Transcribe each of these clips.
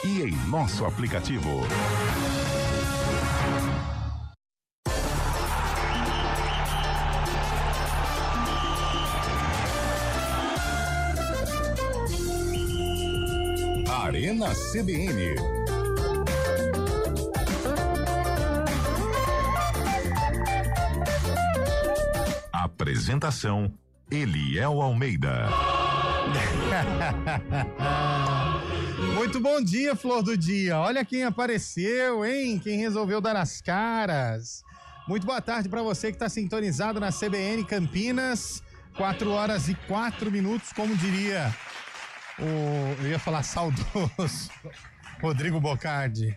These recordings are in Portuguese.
e em nosso aplicativo. Arena CBN. Apresentação: Eliel Almeida. Muito bom dia, flor do dia. Olha quem apareceu, hein? Quem resolveu dar as caras. Muito boa tarde para você que está sintonizado na CBN Campinas. 4h04, como diria eu ia falar saudoso Rodrigo Bocardi.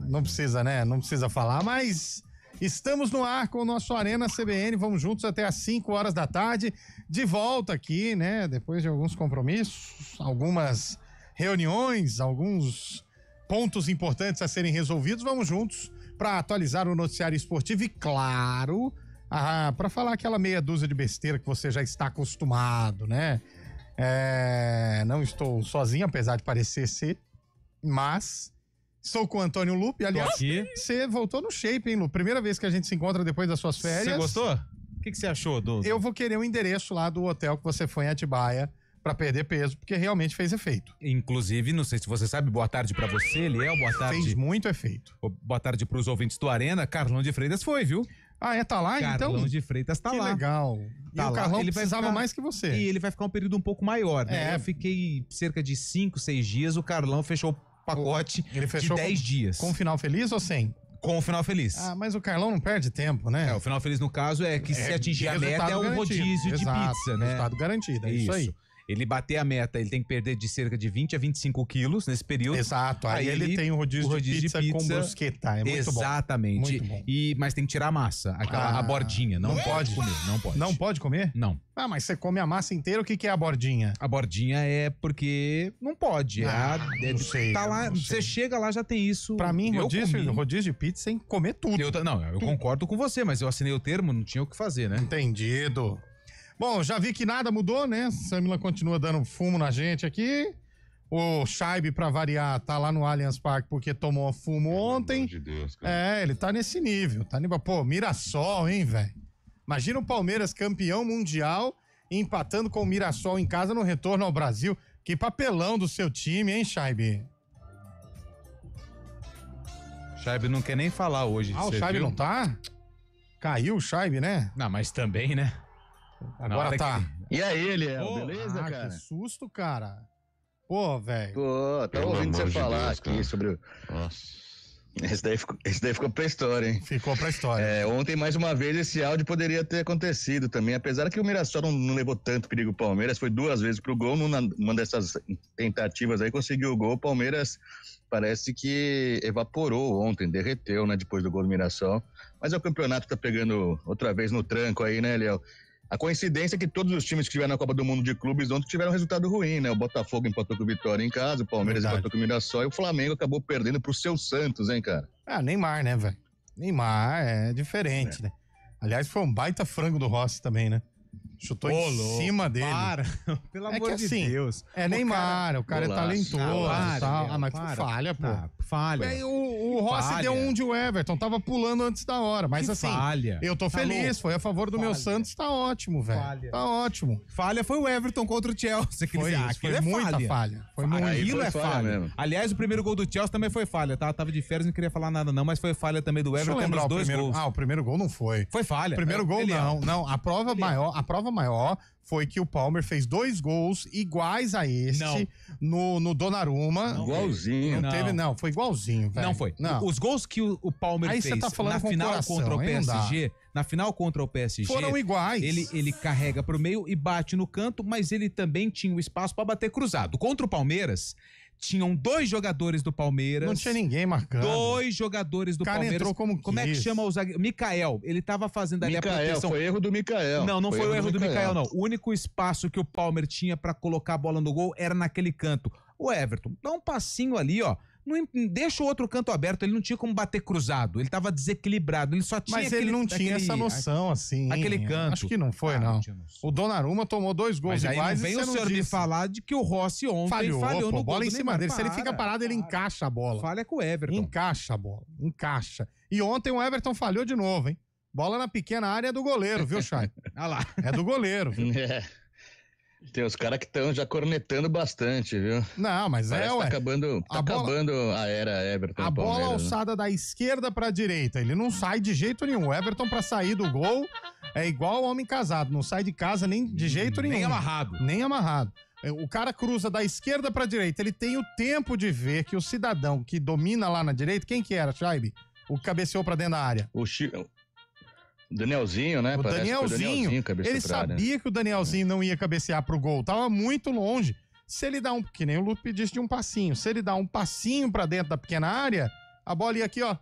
Não precisa, né? Não precisa falar, mas estamos no ar com o nosso Arena CBN. Vamos juntos até às 5 da tarde. De volta aqui, né? Depois de alguns compromissos, algumas reuniões, alguns pontos importantes a serem resolvidos. Vamos juntos para atualizar o noticiário esportivo e, claro, para falar aquela meia dúzia de besteira que você já está acostumado, né? Não estou sozinho, apesar de parecer ser, mas estou com o Antônio Lupe. Aliás, você voltou no shape, hein, Lu? Primeira vez que a gente se encontra depois das suas férias. Você gostou? O que você achou do... Eu vou querer o endereço lá do hotel que você foi em Atibaia pra perder peso, porque realmente fez efeito. Inclusive, não sei se você sabe, boa tarde pra você, Eliel, boa tarde. Fez muito efeito. Boa tarde pros ouvintes do Arena. Carlão de Freitas foi, viu? Tá lá então? Carlão de Freitas tá que lá. Que legal. Tá e o Carlão ele precisava mais que você. E ele vai ficar um período um pouco maior, né? Eu fiquei cerca de 5, 6 dias, o Carlão fechou o pacote de 10 dias. Com um final feliz ou sem? Com o final feliz. Mas o Carlão não perde tempo, né? O final feliz no caso é que se atingir a meta é o rodízio de pizza, né? Resultado garantido, é isso aí. Ele bater a meta, ele tem que perder de cerca de 20 a 25 quilos nesse período. Exato, aí ele tem o rodízio de pizza com brusqueta, é muito bom. Exatamente. Muito bom. Mas tem que tirar a massa, a bordinha, não pode comer, não pode. Não pode comer? Não. Mas você come a massa inteira, o que é a bordinha? A bordinha é porque não pode. Não sei. Tá lá, você chega lá, já tem isso. Pra mim, rodízio de pizza tem que comer tudo. Eu concordo com você, mas eu assinei o termo, não tinha o que fazer, né? Entendido. Bom, já vi que nada mudou, né? Samila continua dando fumo na gente aqui. O Scheibe, pra variar, tá lá no Allianz Parque porque tomou fumo ontem. Pelo amor de Deus, cara. Ele tá nesse nível. Pô, Mirassol, hein, velho? Imagina o Palmeiras campeão mundial empatando com o Mirassol em casa no retorno ao Brasil. Que papelão do seu time, hein, Scheibe? Scheibe não quer nem falar hoje. O Scheibe não tá? Caiu o Scheibe, né? Não, mas também, né? Agora tá. E aí, Eliel, beleza, cara? Que susto, cara. Pô, velho. Pô, tô ouvindo você falar aqui cara. Sobre o... Nossa. Esse daí ficou pra história, hein? Ficou pra história. Ontem, mais uma vez, esse áudio poderia ter acontecido também, apesar que o Mirassol não levou tanto perigo pro Palmeiras, foi 2 vezes pro gol, numa dessas tentativas aí, conseguiu o gol, o Palmeiras parece que evaporou ontem, derreteu, né, depois do gol do Mirassol, mas o campeonato tá pegando outra vez no tranco aí, né, Léo? A coincidência é que todos os times que estiveram na Copa do Mundo de Clubes ontem tiveram um resultado ruim, né? O Botafogo empatou com o Vitória em casa, o Palmeiras empatou com o Mirassol e o Flamengo acabou perdendo pro seu Santos, hein, cara? Neymar, né, velho? Neymar é diferente, né? Aliás, foi um baita frango do Rossi também, né? Chutou em cima dele. Para, pelo amor de Deus. Neymar, o cara é talentoso e tal. Mas falha, pô. Falha. O Rossi deu um de Everton, tava pulando antes da hora. Mas falha. Eu tô feliz, foi a favor do meu Santos, tá ótimo, velho. Tá ótimo. Falha foi o Everton contra o Chelsea. Foi muita falha. Aquilo é falha mesmo. Aliás, o primeiro gol do Chelsea também foi falha, tá? Tava de férias, não queria falar nada não, mas foi falha também do Everton nos 2 gols. O primeiro gol não foi. Foi falha. O primeiro gol não. A prova maior foi que o Palmer fez 2 gols iguais a este no Donnarumma. Igualzinho. Foi igualzinho, velho. Não foi. Não. Os gols que o Palmer aí fez tá na final contra o PSG, foram iguais. Ele carrega pro meio e bate no canto, mas ele também tinha o espaço pra bater cruzado. Contra o Palmeiras, tinham 2 jogadores do Palmeiras. Não tinha ninguém marcando. 2 jogadores do Palmeiras. Entrou como é que chama o zagueiro? Mikael. Ele tava fazendo ali a proteção. Foi erro do Mikael. Não foi o erro do Mikael, não. O único espaço que o Palmer tinha pra colocar a bola no gol era naquele canto. O Everton dá um passinho ali, ó. Deixa o outro canto aberto, ele não tinha como bater cruzado, ele tava desequilibrado, ele só tinha Mas ele não tinha essa noção, assim. aquele canto. Acho que não foi, não. O Donnarumma tomou 2 gols Mas aí iguais não vem e o você senhor não me disse. falar de que o Rossi ontem falhou Falhou, no bola gol em do cima Neymar. dele. Se ele fica parado, ele encaixa a bola. Falha com o Everton. Encaixa a bola, encaixa. E ontem o Everton falhou de novo, hein? Bola na pequena área é do goleiro, viu, Chay? Olha lá. É do goleiro, viu? É. Tem os caras que estão já cornetando bastante, viu? Não, mas Parece que ué. acabando a era Everton. A bola Palmeiras, né? alçada da esquerda pra direita, ele não sai de jeito nenhum. O Everton pra sair do gol é igual homem casado, não sai de casa nem de jeito nenhum. Nem amarrado. Nem amarrado. O cara cruza da esquerda pra direita, ele tem o tempo de ver que o cidadão que domina lá na direita, quem que era, Chaibe? O que cabeceou pra dentro da área. O Danielzinho, né? O Parece que foi Danielzinho, cabeceou ele pra área, né? sabia que o Danielzinho não ia cabecear pro gol, tava muito longe. Se ele dá que nem o Lupe disse de um passinho, se ele dá um passinho pra dentro da pequena área, a bola ia aqui, ó,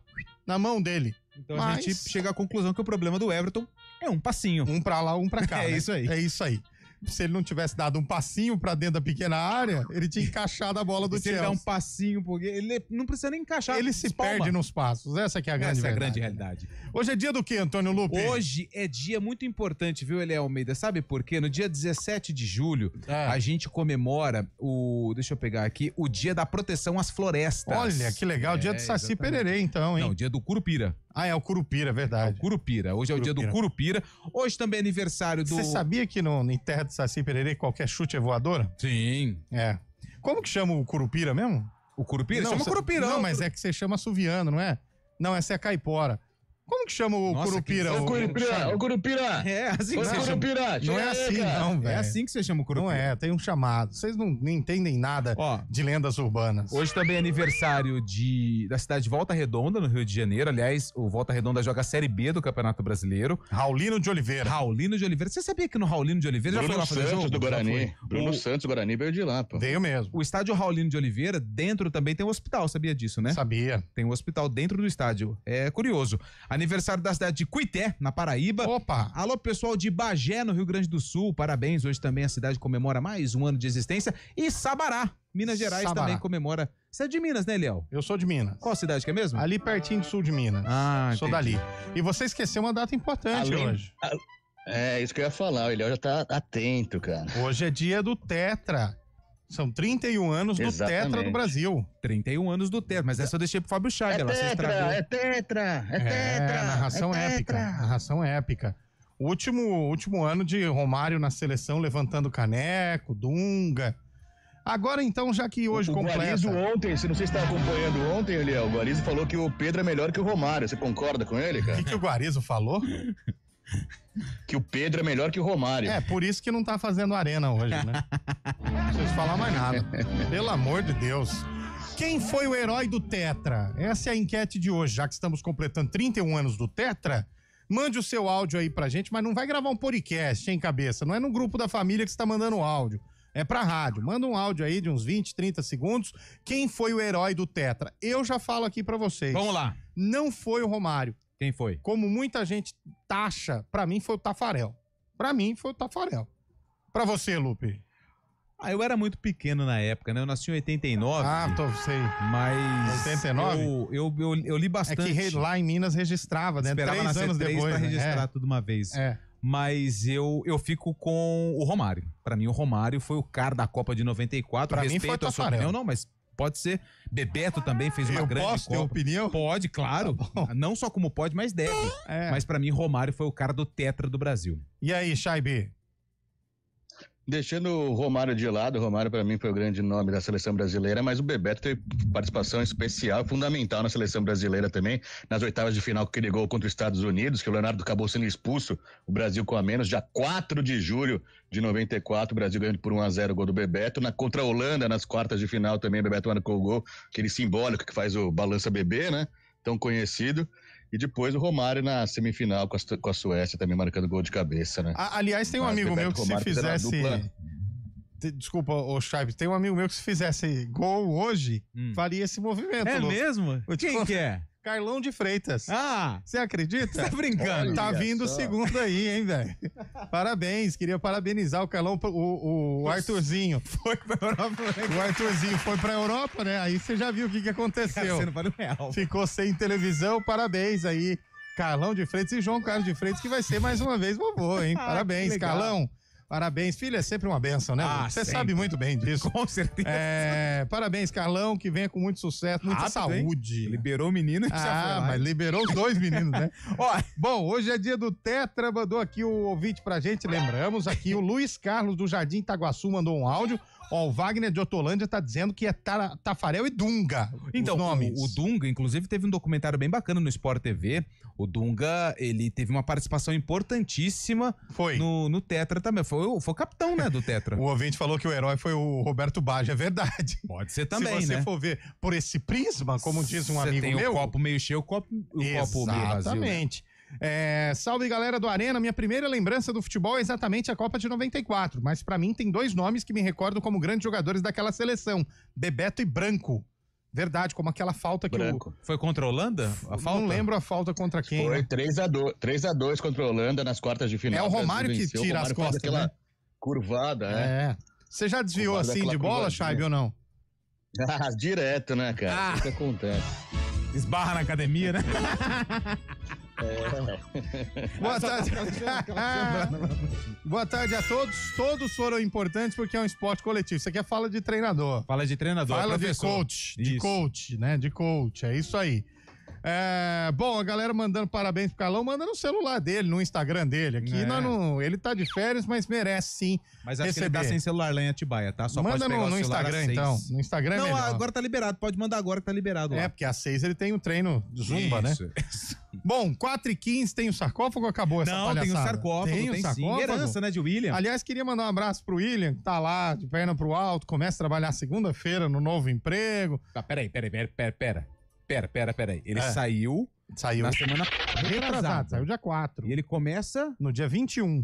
na mão dele. Então a gente chega à conclusão que o problema do Everton é um passinho. Um pra lá, um pra cá. É né? isso aí. É isso aí. Se ele não tivesse dado um passinho pra dentro da pequena área, ele tinha encaixado a bola do Se ele Chelsea. dá um passinho, porque ele não precisa nem encaixar. Ele se espalma. perde nos passos. Essa que é a grande Essa é a verdade. grande realidade. Hoje é dia do quê, Antônio Lupe? Hoje é dia muito importante, viu, Eliel Almeida? Sabe por quê? No dia 17 de julho, a gente comemora deixa eu pegar aqui, o Dia da Proteção às Florestas. Olha, que legal. Dia do Saci exatamente. Pererê, então, hein? Não, dia do Curupira. Ah, é o Curupira, é É verdade. o Curupira. Hoje é o dia do Curupira. Hoje também é aniversário do... Você sabia que em terra de Saci Pererê qualquer chute é voadora? Sim. É. Como que chama o Curupira mesmo? O Curupira? Chama Curupira. Não, mas é que você chama assoviano, não é? Não, essa é a caipora. Como que chama o Nossa, Curupira? Ô, Curupira! É assim que você chama. Curupira! Não é assim, não, velho. É assim que você chama o Curupira. Não é, tem um chamado. Vocês não entendem nada Ó, de lendas urbanas. hoje também é aniversário da cidade de Volta Redonda, no Rio de Janeiro. Aliás, o Volta Redonda joga a Série B do Campeonato Brasileiro. Raulino de Oliveira. Raulino de Oliveira. Você sabia que no Raulino de Oliveira já foi Bruno lá fazer Santos jogo? do Guarani. Bruno O- Santos do Guarani veio de lá, pô. Veio mesmo. O estádio Raulino de Oliveira, dentro também tem um hospital, sabia disso, né? Sabia. Tem um hospital dentro do estádio. É curioso. Aniversário da cidade de Cuité, na Paraíba. Opa! Alô, pessoal de Bagé, no Rio Grande do Sul. Parabéns. Hoje também a cidade comemora mais um ano de existência. E Sabará, Minas Gerais, Sabará. também comemora. Você é de Minas, né, Eliel? Eu sou de Minas. Qual cidade que é mesmo? Ali pertinho do sul de Minas. Ah, Sou entendi. dali. E você esqueceu uma data importante Além- hoje. É, isso que eu ia falar. O Eliel já tá atento, cara. Hoje é dia do Tetra. São 31 anos do Exatamente. Tetra do Brasil. 31 anos do Tetra, mas essa eu deixei pro Fábio Chaga, ela se estragou. é tetra, narração épica. Narração épica. O último ano de Romário na seleção, levantando caneco, Dunga. Agora, então, já que hoje o completa... Guarizo ontem, se não sei se você estava acompanhando ontem, Eliel, o Guarizo falou que o Pedro é melhor que o Romário. Você concorda com ele, O cara? que o Guarizo falou? Que o Pedro é melhor que o Romário. É, por isso que não tá fazendo arena hoje, né? Não preciso falar mais nada. Pelo amor de Deus. Quem foi o herói do Tetra? Essa é a enquete de hoje, já que estamos completando 31 anos do Tetra. Mande o seu áudio aí pra gente, mas não vai gravar um podcast, hein, cabeça? Não é no grupo da família que você tá mandando áudio. É pra rádio. Manda um áudio aí de uns 20, 30 segundos. Quem foi o herói do Tetra? Eu já falo aqui pra vocês. Vamos lá. Não foi o Romário. Quem foi? Como muita gente taxa, pra mim foi o Tafarel. Pra mim foi o Tafarel. Pra você, Lupe? Ah, eu era muito pequeno na época, né? Eu nasci em 89. Sei. Mas 89? eu li É bastante. que lá em Minas registrava, né? Esperava 3 nascer anos 3 depois. pra né? registrar tudo uma vez. É. Mas eu fico com o Romário. Pra mim, o Romário foi o cara da Copa de 94. Pra mim Respeito foi o a sua Tafarel. opinião, não, mas pode ser. Bebeto também fez uma Eu grande posso ter Copa. opinião? Pode, claro. Não só como pode, mas deve. É. Mas pra mim, Romário foi o cara do Tetra do Brasil. E aí, Chaibe? Deixando o Romário de lado, o Romário para mim foi o grande nome da seleção brasileira, mas o Bebeto teve participação especial, fundamental na seleção brasileira também, nas oitavas de final com aquele gol contra os Estados Unidos, que o Leonardo acabou sendo expulso, o Brasil com a menos, já 4 de julho de 94, o Brasil ganhando por 1-0 o gol do Bebeto, contra a Holanda, nas quartas de final também, o Bebeto marcou o gol, aquele simbólico que faz o balança bebê, né, tão conhecido. E depois o Romário na semifinal com a Suécia também marcando gol de cabeça, né? Aliás, tem um Mas amigo Bebeto meu que se Romário fizeram a fizesse... Desculpa, ô Chaibe, tem um amigo meu que se fizesse gol hoje, faria esse movimento. É Lu. mesmo? Vou te Quem contar. que é? Carlão de Freitas. Ah! Você acredita? Tá brincando? Tá Olha vindo o só. segundo aí, hein, velho? Parabéns, queria parabenizar o Carlão, o Arthurzinho. Foi pra Europa. O Arthurzinho foi pra Europa, né? Aí você já viu o que aconteceu. Você não vale R$1. Ficou sem televisão, parabéns aí. Carlão de Freitas e João Carlos de Freitas, que vai ser mais uma vez vovô, hein? Parabéns, que legal. Carlão. Parabéns, filho, é sempre uma benção, né? Ah, Você sempre. sabe muito bem disso. Com certeza. Parabéns, Carlão, que venha com muito sucesso, muita Rápido, hein? saúde. Liberou o menino e já foi lá. Mas liberou os dois meninos, né? Ó, Bom, hoje é dia do Tetra, mandou aqui o ouvinte pra gente, lembramos aqui, o Luiz Carlos do Jardim Itaguaçu mandou um áudio. Ó, o Wagner de Hortolândia tá dizendo que é Tafarel e Dunga, então, os nomes. o Dunga, inclusive, teve um documentário bem bacana no Sport TV. O Dunga, ele teve uma participação importantíssima Foi. no Tetra também. Foi o capitão, né, do Tetra. O ouvinte falou que o herói foi o Roberto Baggio, é verdade. Pode ser também, Se você né? for ver por esse prisma, como diz um Você amigo tem meu... o copo meio cheio, o copo meio vazio. Né? Exatamente. Salve, galera do Arena. Minha primeira lembrança do futebol é exatamente a Copa de 94. Mas pra mim tem dois nomes que me recordam como grandes jogadores daquela seleção: Bebeto e Branco. Verdade, como aquela falta que Branco. Foi contra a Holanda? A falta? Não lembro a falta contra quem. Foi né? 3-2 contra a Holanda nas quartas de final. É o Romário Brasil que venceu, tira o as Romário faz costas, aquela né? curvada, né? Você já desviou Curvada, assim de aquela bola, curvadinha. Chaibe, ou não? Direto, né, cara? Ah. Isso que acontece. Esbarra na academia, né? Boa tarde. Boa tarde a todos. Todos foram importantes porque é um esporte coletivo. Isso aqui é fala de treinador. Fala de treinador, Fala de professor. coach. De Isso. coach, né? De coach. É isso aí. Bom, a galera mandando parabéns pro Carlão, manda no celular dele, no Instagram dele. Aqui É. nós não, ele tá de férias, mas merece sim. Mas acho que ele receber. tá sem celular lá em Atibaia, tá? Só Manda pode pegar no o celular Instagram, às 6. então. No Instagram é Não, melhor. agora tá liberado. Pode mandar agora que tá liberado lá. Porque às 6 ele tem o treino de Zumba, né? Isso. Bom, 4h15 tem o sarcófago ou acabou essa Não, palhaçada? tem o sarcófago, tem, o sim. sarcófago? Herança, né, de William? Aliás, queria mandar um abraço pro William, que tá lá, de perna pro alto, começa a trabalhar segunda-feira no novo emprego. Tá, peraí. Ele saiu Saiu na semana retrasado, retrasada. saiu dia 4. E ele começa... No dia 21.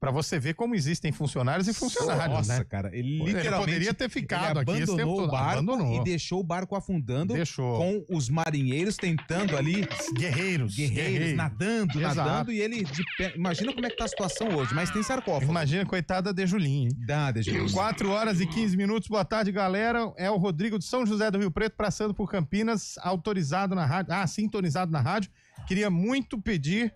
Pra você ver como existem funcionários e funcionários, Nossa, né? cara, ele Ele literalmente... poderia ter ficado ele aqui esse tempo abandonou todo. o barco Abandonou. e deixou o barco afundando Deixou. com os marinheiros tentando ali... Guerreiros. Nadando, Exato. e ele de pé... Imagina como é que tá a situação hoje, mas tem sarcófago. Imagina, coitada de Julinho, hein? Deixa eu ver. 4h15. Boa tarde, galera. É o Rodrigo de São José do Rio Preto, passando por Campinas, autorizado na rádio. Sintonizado na rádio. Queria muito pedir.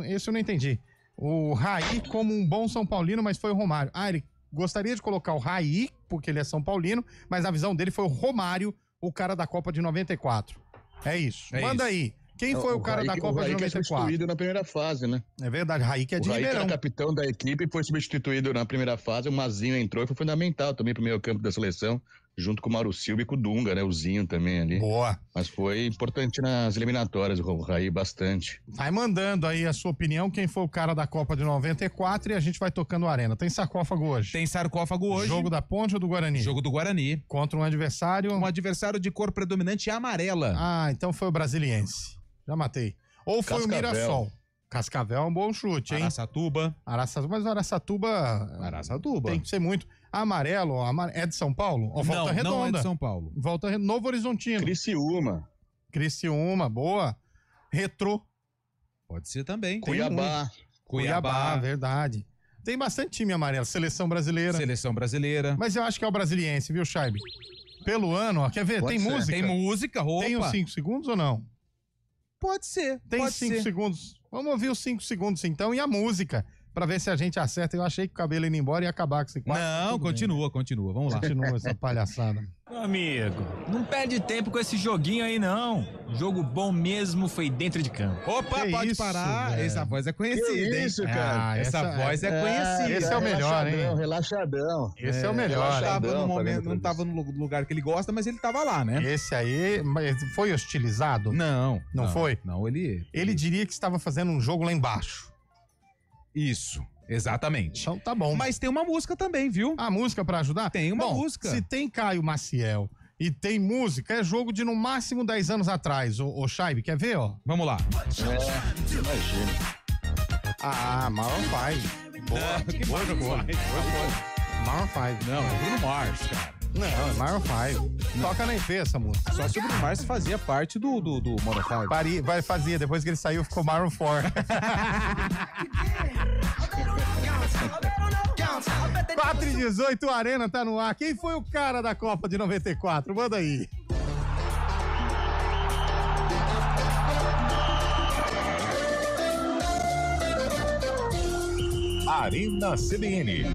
Esse eu não entendi. O Raí como um bom São Paulino, mas foi o Romário. Ele gostaria de colocar o Raí, porque ele é São Paulino, mas a visão dele foi o Romário, o cara da Copa de 94. É isso. Manda aí. Quem foi o cara da Copa de O Raí que é 94? substituído na primeira fase, né? É verdade, Raí que é de O Raí, que Ribeirão. era capitão da equipe, foi substituído na primeira fase. O Mazinho entrou e foi fundamental também pro meio campo da seleção, junto com o Mauro Silva e com o Dunga, né? O Zinho também ali. Boa. Mas foi importante nas eliminatórias, o Raí, bastante. Vai mandando aí a sua opinião, quem foi o cara da Copa de 94 e a gente vai tocando a arena. Tem sarcófago hoje. Tem sarcófago hoje. Jogo da Ponte ou do Guarani? Jogo do Guarani. Contra um adversário... Um adversário de cor predominante amarela. então foi o Brasiliense. Já matei. Ou foi Cascavel. o Mirassol. Cascavel é um bom chute, hein? Araçatuba. Mas o Araçatuba tem que ser muito. Amarelo, é de São Paulo? Ou Volta Redonda? Não é de São Paulo. Novo Horizontino. Criciúma, boa. Retrô. Pode ser também. Cuiabá. Verdade. Tem bastante time amarelo. Seleção brasileira. Seleção brasileira. Mas eu acho que é o Brasiliense, viu, Chaibe? Pelo ano, ó, quer ver? Pode Tem ser. música? Tem música, roupa. Tem os 5 segundos ou não? Pode ser. Tem pode 5 ser. segundos. Vamos ouvir os 5 segundos então e a música, pra ver se a gente acerta. Eu achei que o cabelo ia embora e ia acabar com esse quadro. Não, continua. Vamos lá. Continua essa palhaçada. Meu amigo, não perde tempo com esse joguinho aí, não. Jogo bom mesmo foi dentro de campo. Opa, Que pode isso, parar. velho? Essa voz é conhecida, Que hein? isso, cara? Essa voz é conhecida. Esse é o melhor, hein? Relaxadão. Esse é o melhor. Ele tava Relaxadão, no momento, fazendo não tava no lugar que ele gosta, mas ele tava lá, né? Esse aí mas foi hostilizado? Não foi? Não, Ele diria que estava fazendo um jogo lá embaixo. Isso, exatamente. Então tá bom. Mas tem uma música também, viu? A música pra ajudar? Tem uma Bom, música. Se tem Caio Maciel e tem música, é jogo de no máximo 10 anos atrás. Ô Chaibe, quer ver, ó? Vamos lá. Imagina. Maroon 5. Que Boa. Maroon 5. Não, é Bruno Mars, cara. Não, é Maroon 5. Toca na EP essa música. Só se o Bruno Mars fazia parte do Maroon 5. Fazia, depois que ele saiu ficou Maroon 4. 4h18, o Arena tá no ar. Quem foi o cara da Copa de 94? Manda aí. Arena CBN.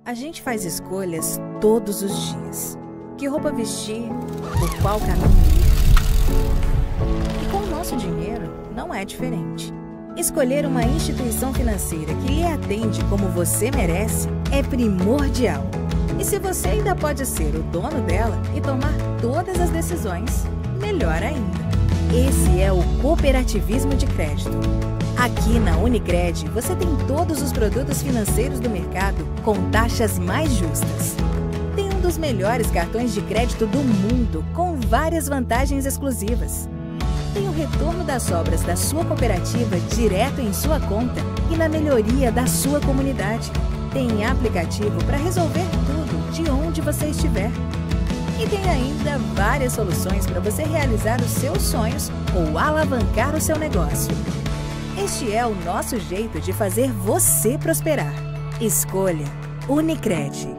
A gente faz escolhas todos os dias. Que roupa vestir, por qual caminho ir. E com o nosso dinheiro, não é diferente. Escolher uma instituição financeira que lhe atende como você merece é primordial. E se você ainda pode ser o dono dela e tomar todas as decisões, melhor ainda. Esse é o cooperativismo de crédito. Aqui na Unicred, você tem todos os produtos financeiros do mercado com taxas mais justas. Tem um dos melhores cartões de crédito do mundo, com várias vantagens exclusivas. Tem o retorno das sobras da sua cooperativa direto em sua conta e na melhoria da sua comunidade. Tem aplicativo para resolver tudo de onde você estiver. E tem ainda várias soluções para você realizar os seus sonhos ou alavancar o seu negócio. Este é o nosso jeito de fazer você prosperar. Escolha Unicred.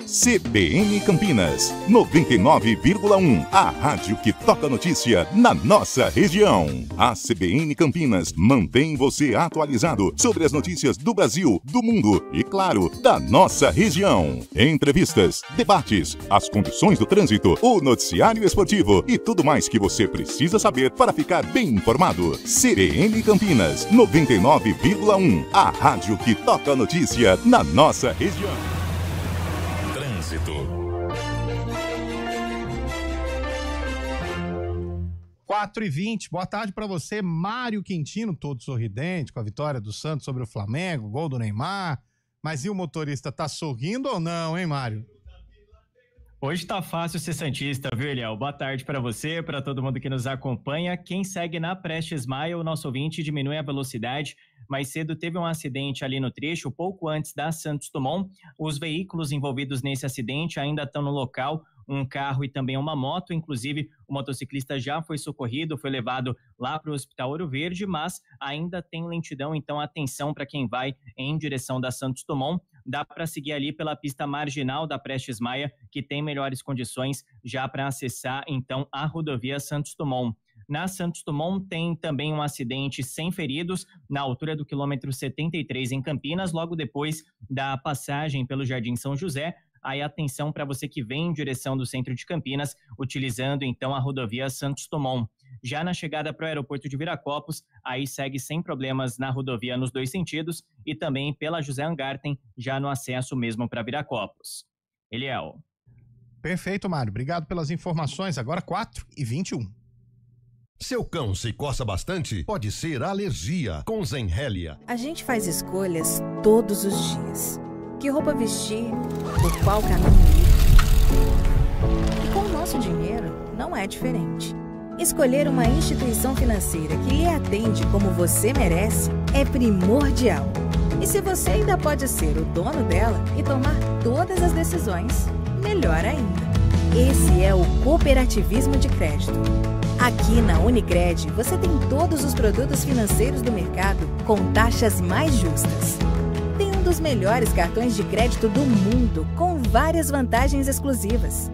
CBN Campinas, 99,1. A rádio que toca notícia na nossa região. A CBN Campinas mantém você atualizado sobre as notícias do Brasil, do mundo e, claro, da nossa região. Entrevistas, debates, as condições do trânsito, o noticiário esportivo e tudo mais que você precisa saber para ficar bem informado. CBN Campinas, 99,1. A rádio que toca notícia na nossa região. 4h20, boa tarde pra você, Mário Quintino, todo sorridente com a vitória do Santos sobre o Flamengo, gol do Neymar. Mas e o motorista, tá sorrindo ou não, hein, Mário? Hoje tá fácil ser santista, viu, Eliel? Boa tarde pra você, pra todo mundo que nos acompanha. Quem segue na Prestes Maia, o nosso ouvinte diminui a velocidade. Mais cedo teve um acidente ali no trecho, pouco antes da Santos Dumont. Os veículos envolvidos nesse acidente ainda estão no local, um carro e também uma moto. Inclusive, o motociclista já foi socorrido, foi levado lá para o Hospital Ouro Verde, mas ainda tem lentidão, então atenção para quem vai em direção da Santos Dumont. Dá para seguir ali pela pista marginal da Prestes Maia, que tem melhores condições já para acessar, então, a rodovia Santos Dumont. Na Santos Dumont tem também um acidente sem feridos na altura do quilômetro 73 em Campinas, logo depois da passagem pelo Jardim São José. Aí atenção para você que vem em direção do centro de Campinas, utilizando então a rodovia Santos Dumont. Já na chegada para o aeroporto de Viracopos, aí segue sem problemas na rodovia nos dois sentidos e também pela José Angarten, já no acesso mesmo para Viracopos. Eliel. Perfeito, Mário. Obrigado pelas informações. Agora 4h21. Seu cão se coça bastante? Pode ser alergia com Zenrelia. A gente faz escolhas todos os dias. Que roupa vestir, por qual caminho ir. E com o nosso dinheiro, não é diferente. Escolher uma instituição financeira que lhe atende como você merece é primordial. E se você ainda pode ser o dono dela e tomar todas as decisões, melhor ainda. Esse é o cooperativismo de crédito. Aqui na Unicred, você tem todos os produtos financeiros do mercado com taxas mais justas. Tem um dos melhores cartões de crédito do mundo, com várias vantagens exclusivas.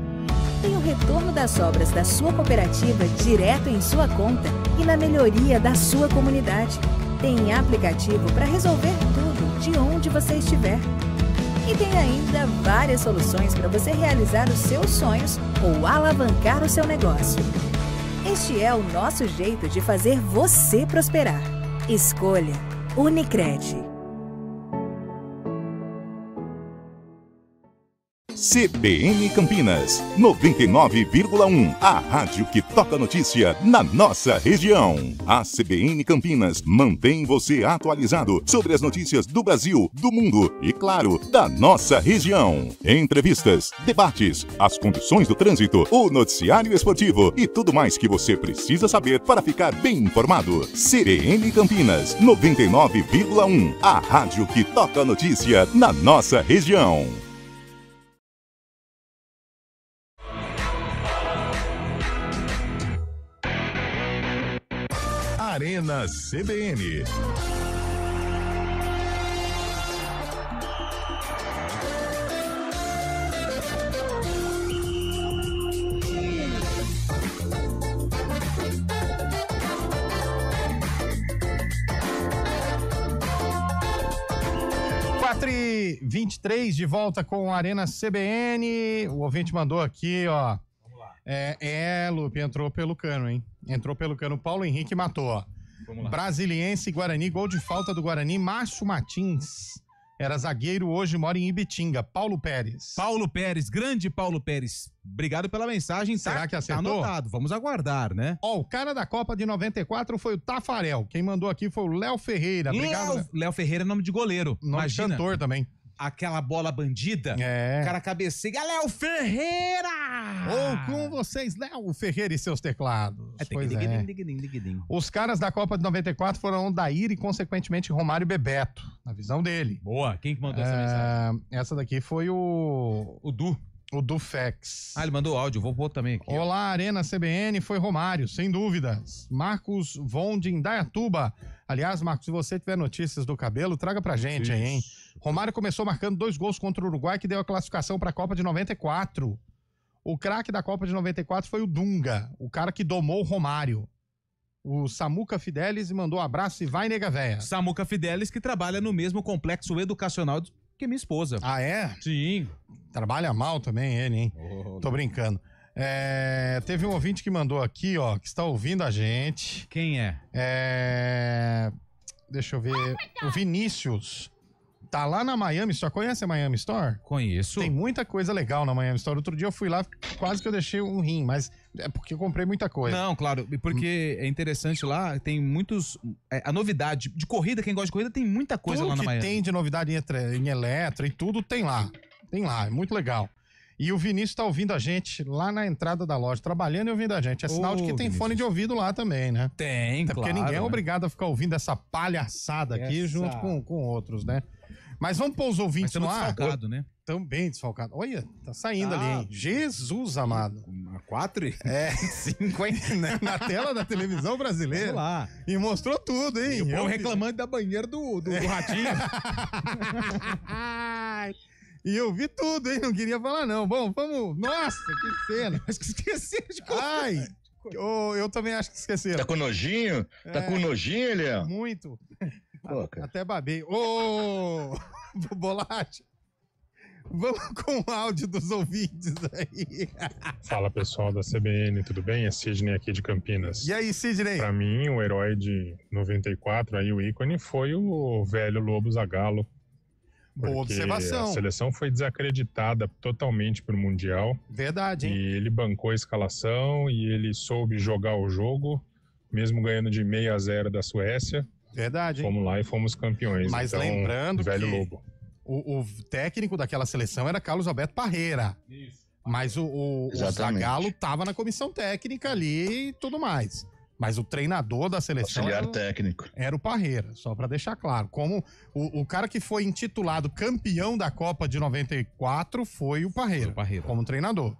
Tem o retorno das sobras da sua cooperativa direto em sua conta e na melhoria da sua comunidade. Tem aplicativo para resolver tudo de onde você estiver. E tem ainda várias soluções para você realizar os seus sonhos ou alavancar o seu negócio. Este é o nosso jeito de fazer você prosperar. Escolha Unicred. CBN Campinas, 99,1. A rádio que toca notícia na nossa região. A CBN Campinas mantém você atualizado sobre as notícias do Brasil, do mundo e, claro, da nossa região. Entrevistas, debates, as condições do trânsito, o noticiário esportivo e tudo mais que você precisa saber para ficar bem informado. CBN Campinas, 99,1. A rádio que toca notícia na nossa região. Arena CBN. e 23 de volta com a Arena CBN. O ouvinte mandou aqui, ó. Vamos lá. Lupe, entrou pelo cano, hein? Entrou pelo cano. Paulo Henrique matou, ó. Vamos lá. Brasiliense e Guarani, gol de falta do Guarani. Márcio Martins era zagueiro, hoje mora em Ibitinga. Paulo Pérez. Paulo Pérez, grande Paulo Pérez. Obrigado pela mensagem. Será que acertou? Tá anotado, vamos aguardar, né? Ó, o cara da Copa de 94 foi o Tafarel. Quem mandou aqui foi o Léo Ferreira. Obrigado. Léo Ferreira é nome de goleiro. Nome de cantor também. Aquela bola bandida, o cara cabeceia, Léo Ferreira! Ou com vocês, Léo Ferreira e seus teclados. Os caras da Copa de 94 foram Daír e, consequentemente, Romário e Bebeto, na visão dele. Boa, quem que mandou essa mensagem? Essa daqui foi o Du. O Du Fex. Ele mandou áudio, vou pôr também aqui. Olá, Arena CBN, foi Romário, sem dúvidas. Marcos Von de Indaiatuba. Aliás, Marcos, se você tiver notícias do cabelo, traga pra gente aí, hein? Romário começou marcando 2 gols contra o Uruguai, que deu a classificação pra Copa de 94. O craque da Copa de 94 foi o Dunga, o cara que domou o Romário. O Samuca Fidelis mandou abraço e vai, nega véia. Samuca Fidelis, que trabalha no mesmo complexo educacional que minha esposa. Ah, é? Sim. Trabalha mal também ele, hein? Tô brincando. Teve um ouvinte que mandou aqui, ó, que está ouvindo a gente. Quem é? Deixa eu ver. O Vinícius. Tá lá na Miami Store. Conhece a Miami Store? Conheço. Tem muita coisa legal na Miami Store. Outro dia eu fui lá, quase que eu deixei um rim, mas é porque eu comprei muita coisa. Não, claro, porque é interessante lá, tem muitos... a novidade de corrida, quem gosta de corrida, tem muita coisa tudo lá na Miami. Tudo que tem de novidade em eletro e tudo tem lá. Tem lá, é muito legal. E o Vinícius tá ouvindo a gente lá na entrada da loja, trabalhando e ouvindo a gente. É sinal de que tem Vinícius. Fone de ouvido lá também, né? Tem, até claro. Porque ninguém é obrigado a ficar ouvindo essa palhaçada aqui junto com outros, né? Mas vamos pôr os ouvintes no ar. Desfalcado, né? Tão bem desfalcado. Olha, tá saindo ali, hein? Jesus amado. 4 e 5, hein? Na tela da televisão brasileira. Vamos lá. E mostrou tudo, hein? E o povo reclamando da banheira do Ratinho. E eu vi tudo, hein? Não queria falar, não. Bom, vamos... Nossa, que cena. Acho que esqueceram de coisa. Ai, eu também acho que esqueceram. Tá com nojinho? Tá com nojinho, Eliel? Muito. Pô, até babei. Ô, Bolacha. Vamos com o áudio dos ouvintes aí. Fala, pessoal da CBN, tudo bem? É Sidney aqui de Campinas. E aí, Sidney? Pra mim, o herói de 94, aí o ícone, foi o velho Lobo Zagallo. Boa observação. A seleção foi desacreditada totalmente pro Mundial. Verdade, hein? E ele bancou a escalação e ele soube jogar o jogo, mesmo ganhando de 6-0 da Suécia. Verdade, hein? Fomos lá e fomos campeões. Mas então, lembrando velho que Lobo. O técnico daquela seleção era Carlos Alberto Parreira. Isso. Mas o Zagallo tava na comissão técnica ali e tudo mais. Mas o treinador da seleção era o Parreira, só para deixar claro. Como o cara que foi intitulado campeão da Copa de 94 foi o Parreira, como treinador.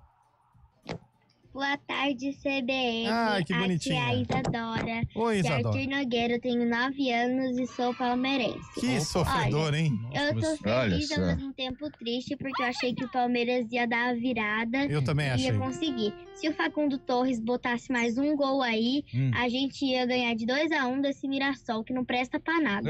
Boa tarde, CBN. Ai, que bonitinha. Aqui é a Isadora. Oi, Isadora. Arthur Nogueira, eu tenho 9 anos e sou palmeirense. Que sofredor, hein? Eu tô feliz ao mesmo tempo triste, porque eu achei que o Palmeiras ia dar a virada. Eu também achei. Ia conseguir. Se o Facundo Torres botasse mais um gol aí, a gente ia ganhar de 2-1 desse Mirassol, que não presta pra nada.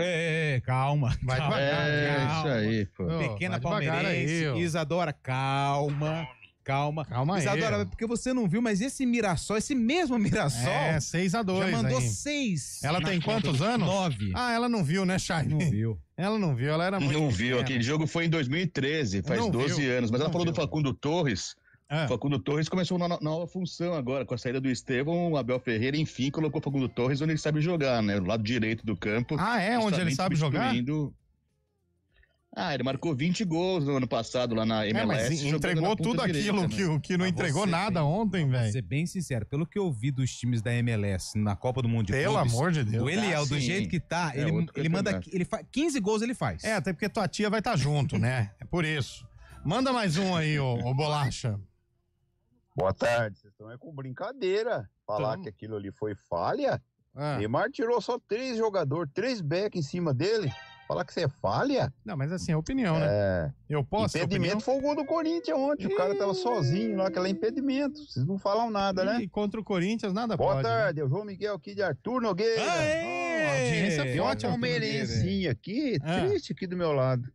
Calma. Vai devagar. Isso aí, pô. Pequena palmeirense. Isadora, calma. Calma aí. Isadora, porque você não viu, mas esse Mirassol, esse mesmo Mirassol... 6-2. Já mandou aí. 6. Ela tem quantos anos? 9. Ah, ela não viu, né, Chay? Não viu. Ela não viu, ela era muito Não viu, pequena. aquele jogo foi em 2013, faz 12 anos. Mas ela falou do Facundo Torres. O Facundo Torres começou uma nova função agora, com a saída do Estevão, o Abel Ferreira, enfim, colocou o Facundo Torres onde ele sabe jogar, né? Do lado direito do campo. Ah, é? Onde ele sabe jogar? Ele marcou 20 gols no ano passado lá na MLS. Mas entregou tudo aquilo que não entregou nada ontem, velho. Vou ser bem sincero, pelo que eu vi dos times da MLS na Copa do Mundo de Pelo Clubes, amor de Deus. o Eliel, do jeito que tá, ele manda, ele faz 15 gols, ele faz. Até porque tua tia vai estar junto, né? É por isso. Manda mais um aí, ô Bolacha. Boa tarde, vocês estão com brincadeira. Falar que aquilo ali foi falha. Neymar tirou só 3 jogadores, 3 back em cima dele. Falar que isso é falha? Não, mas assim, é opinião, né? Eu posso. Impedimento foi o gol do Corinthians ontem. O cara tava sozinho lá, aquele impedimento. Vocês não falam nada, né? E contra o Corinthians, nada Boa pode. Boa tarde, é o João Miguel aqui de Arthur Nogueira. Audiência forte, Tem uma palmeirensinha aqui, triste aqui do meu lado.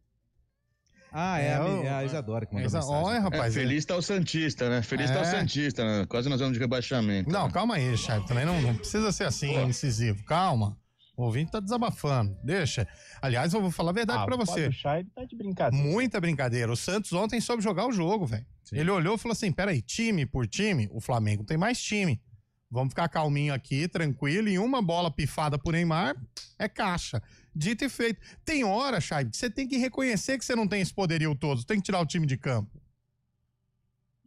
A Isadora que mandou mensagem. Olha, rapaz. Feliz tá o Santista, né? Feliz tá o Santista, né? Quase nós vamos de rebaixamento. Não, calma aí, Chay. Também não precisa ser assim, incisivo. Calma. O ouvinte tá desabafando. Deixa. Aliás, eu vou falar a verdade pra você. O Chay tá de brincadeira. Muita brincadeira. O Santos ontem soube jogar o jogo, velho. Ele olhou e falou assim, peraí, time por time, o Flamengo tem mais time. Vamos ficar calminho aqui, tranquilo, e uma bola pifada por Neymar é caixa. Dito e feito. Tem hora, Chay, você tem que reconhecer que você não tem esse poderio todo. Você tem que tirar o time de campo.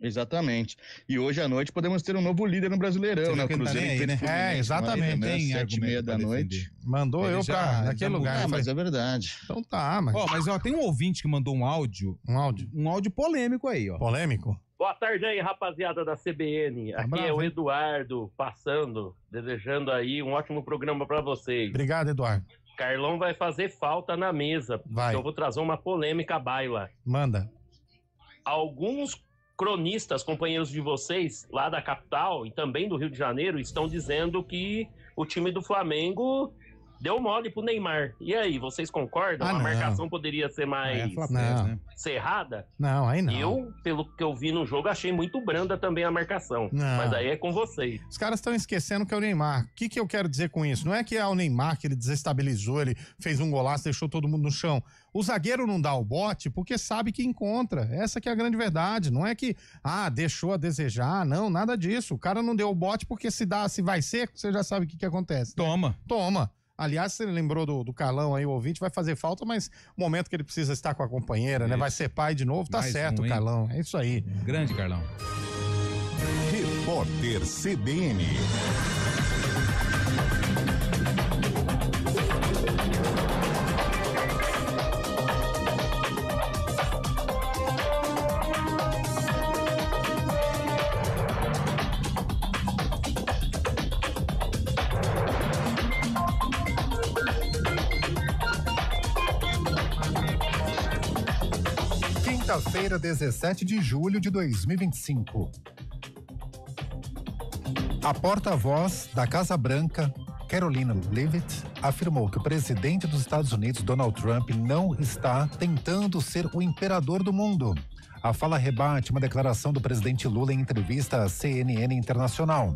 Exatamente. E hoje à noite podemos ter um novo líder no Brasileirão, né? O Cruzeiro. Né? Exatamente. Tem 7h30 da noite. Mandou eu pra naquele lugar. Mas é verdade. Então tá, mas... Mas tem um ouvinte que mandou um áudio. Um áudio polêmico aí, ó. Polêmico? Boa tarde aí, rapaziada da CBN. Aqui é o Eduardo passando, desejando aí um ótimo programa pra vocês. Obrigado, Eduardo. Carlão vai fazer falta na mesa. Vai. Eu vou trazer uma polêmica à baila. Manda. Alguns cronistas, companheiros de vocês, lá da capital e também do Rio de Janeiro, estão dizendo que o time do Flamengo deu mole pro Neymar. E aí, vocês concordam? A marcação poderia ser mais cerrada? Não, aí não. Eu, pelo que eu vi no jogo, achei muito branda também a marcação. Não. Mas aí é com vocês. Os caras estão esquecendo que é o Neymar. O que eu quero dizer com isso? Não é que é o Neymar que ele desestabilizou, ele fez um golaço, deixou todo mundo no chão. O zagueiro não dá o bote porque sabe que encontra. Essa que é a grande verdade. Não é que, deixou a desejar. Não, nada disso. O cara não deu o bote porque se vai seco, você já sabe o que acontece. Toma. Aliás, você lembrou do Carlão aí, o ouvinte, vai fazer falta, mas o momento que ele precisa estar com a companheira, né? Vai ser pai de novo, tá Mais certo, Carlão. É isso aí. Grande Carlão. Repórter CBN. Quinta-feira, 17 de julho de 2025. A porta-voz da Casa Branca, Caroline Leavitt, afirmou que o presidente dos Estados Unidos, Donald Trump, não está tentando ser o imperador do mundo. A fala rebate uma declaração do presidente Lula em entrevista à CNN Internacional.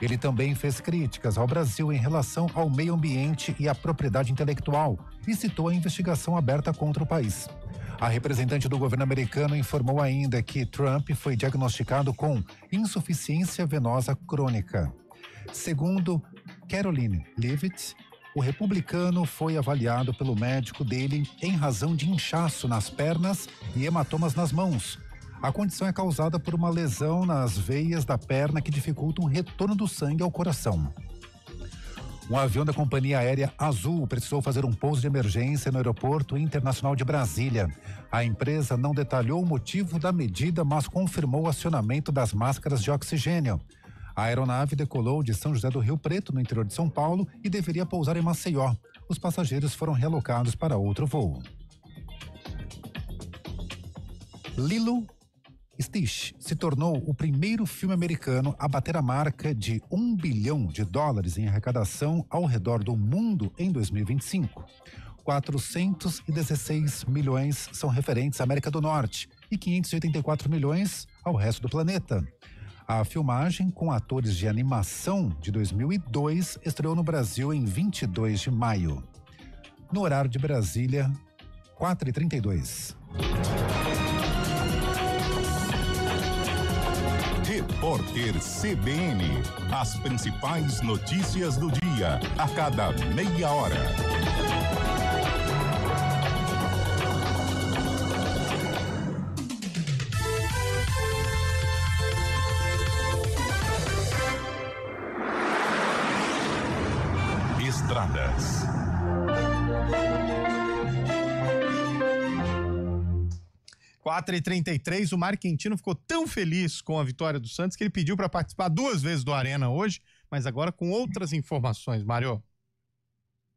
Ele também fez críticas ao Brasil em relação ao meio ambiente e à propriedade intelectual e citou a investigação aberta contra o país. A representante do governo americano informou ainda que Trump foi diagnosticado com insuficiência venosa crônica. Segundo Caroline Leavitt, o republicano foi avaliado pelo médico dele em razão de inchaço nas pernas e hematomas nas mãos. A condição é causada por uma lesão nas veias da perna que dificulta o retorno do sangue ao coração. Um avião da companhia aérea Azul precisou fazer um pouso de emergência no Aeroporto Internacional de Brasília. A empresa não detalhou o motivo da medida, mas confirmou o acionamento das máscaras de oxigênio. A aeronave decolou de São José do Rio Preto, no interior de São Paulo, e deveria pousar em Maceió. Os passageiros foram realocados para outro voo. Lilo Stitch se tornou o primeiro filme americano a bater a marca de $1 bilhão em arrecadação ao redor do mundo em 2025. 416 milhões são referentes à América do Norte e 584 milhões ao resto do planeta. A filmagem, com atores de animação de 2002, estreou no Brasil em 22 de maio. No horário de Brasília, 4h32. Repórter CBN. As principais notícias do dia, a cada meia hora. Estradas. Quatro e 33, o Mário Quintino ficou tão feliz com a vitória do Santos que ele pediu para participar 2 vezes do Arena hoje, mas agora com outras informações. Mário.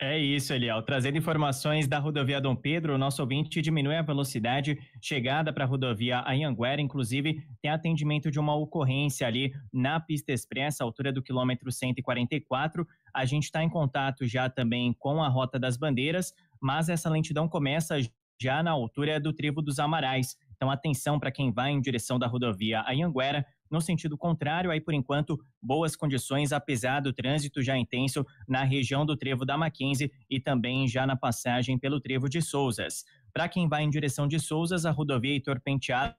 É isso, Eliel. Trazendo informações da rodovia Dom Pedro, o nosso ouvinte diminui a velocidade, chegada para a rodovia Anhanguera, inclusive tem atendimento de uma ocorrência ali na pista expressa, altura do quilômetro 144. A gente está em contato já também com a Rota das Bandeiras, mas essa lentidão começa já na altura do Trevo dos Amarais. Então, atenção para quem vai em direção da rodovia Anhanguera. No sentido contrário, aí por enquanto, boas condições, apesar do trânsito já intenso na região do Trevo da Mackenzie e também já na passagem pelo Trevo de Sousas. Para quem vai em direção de Sousas, a rodovia Heitor Penteado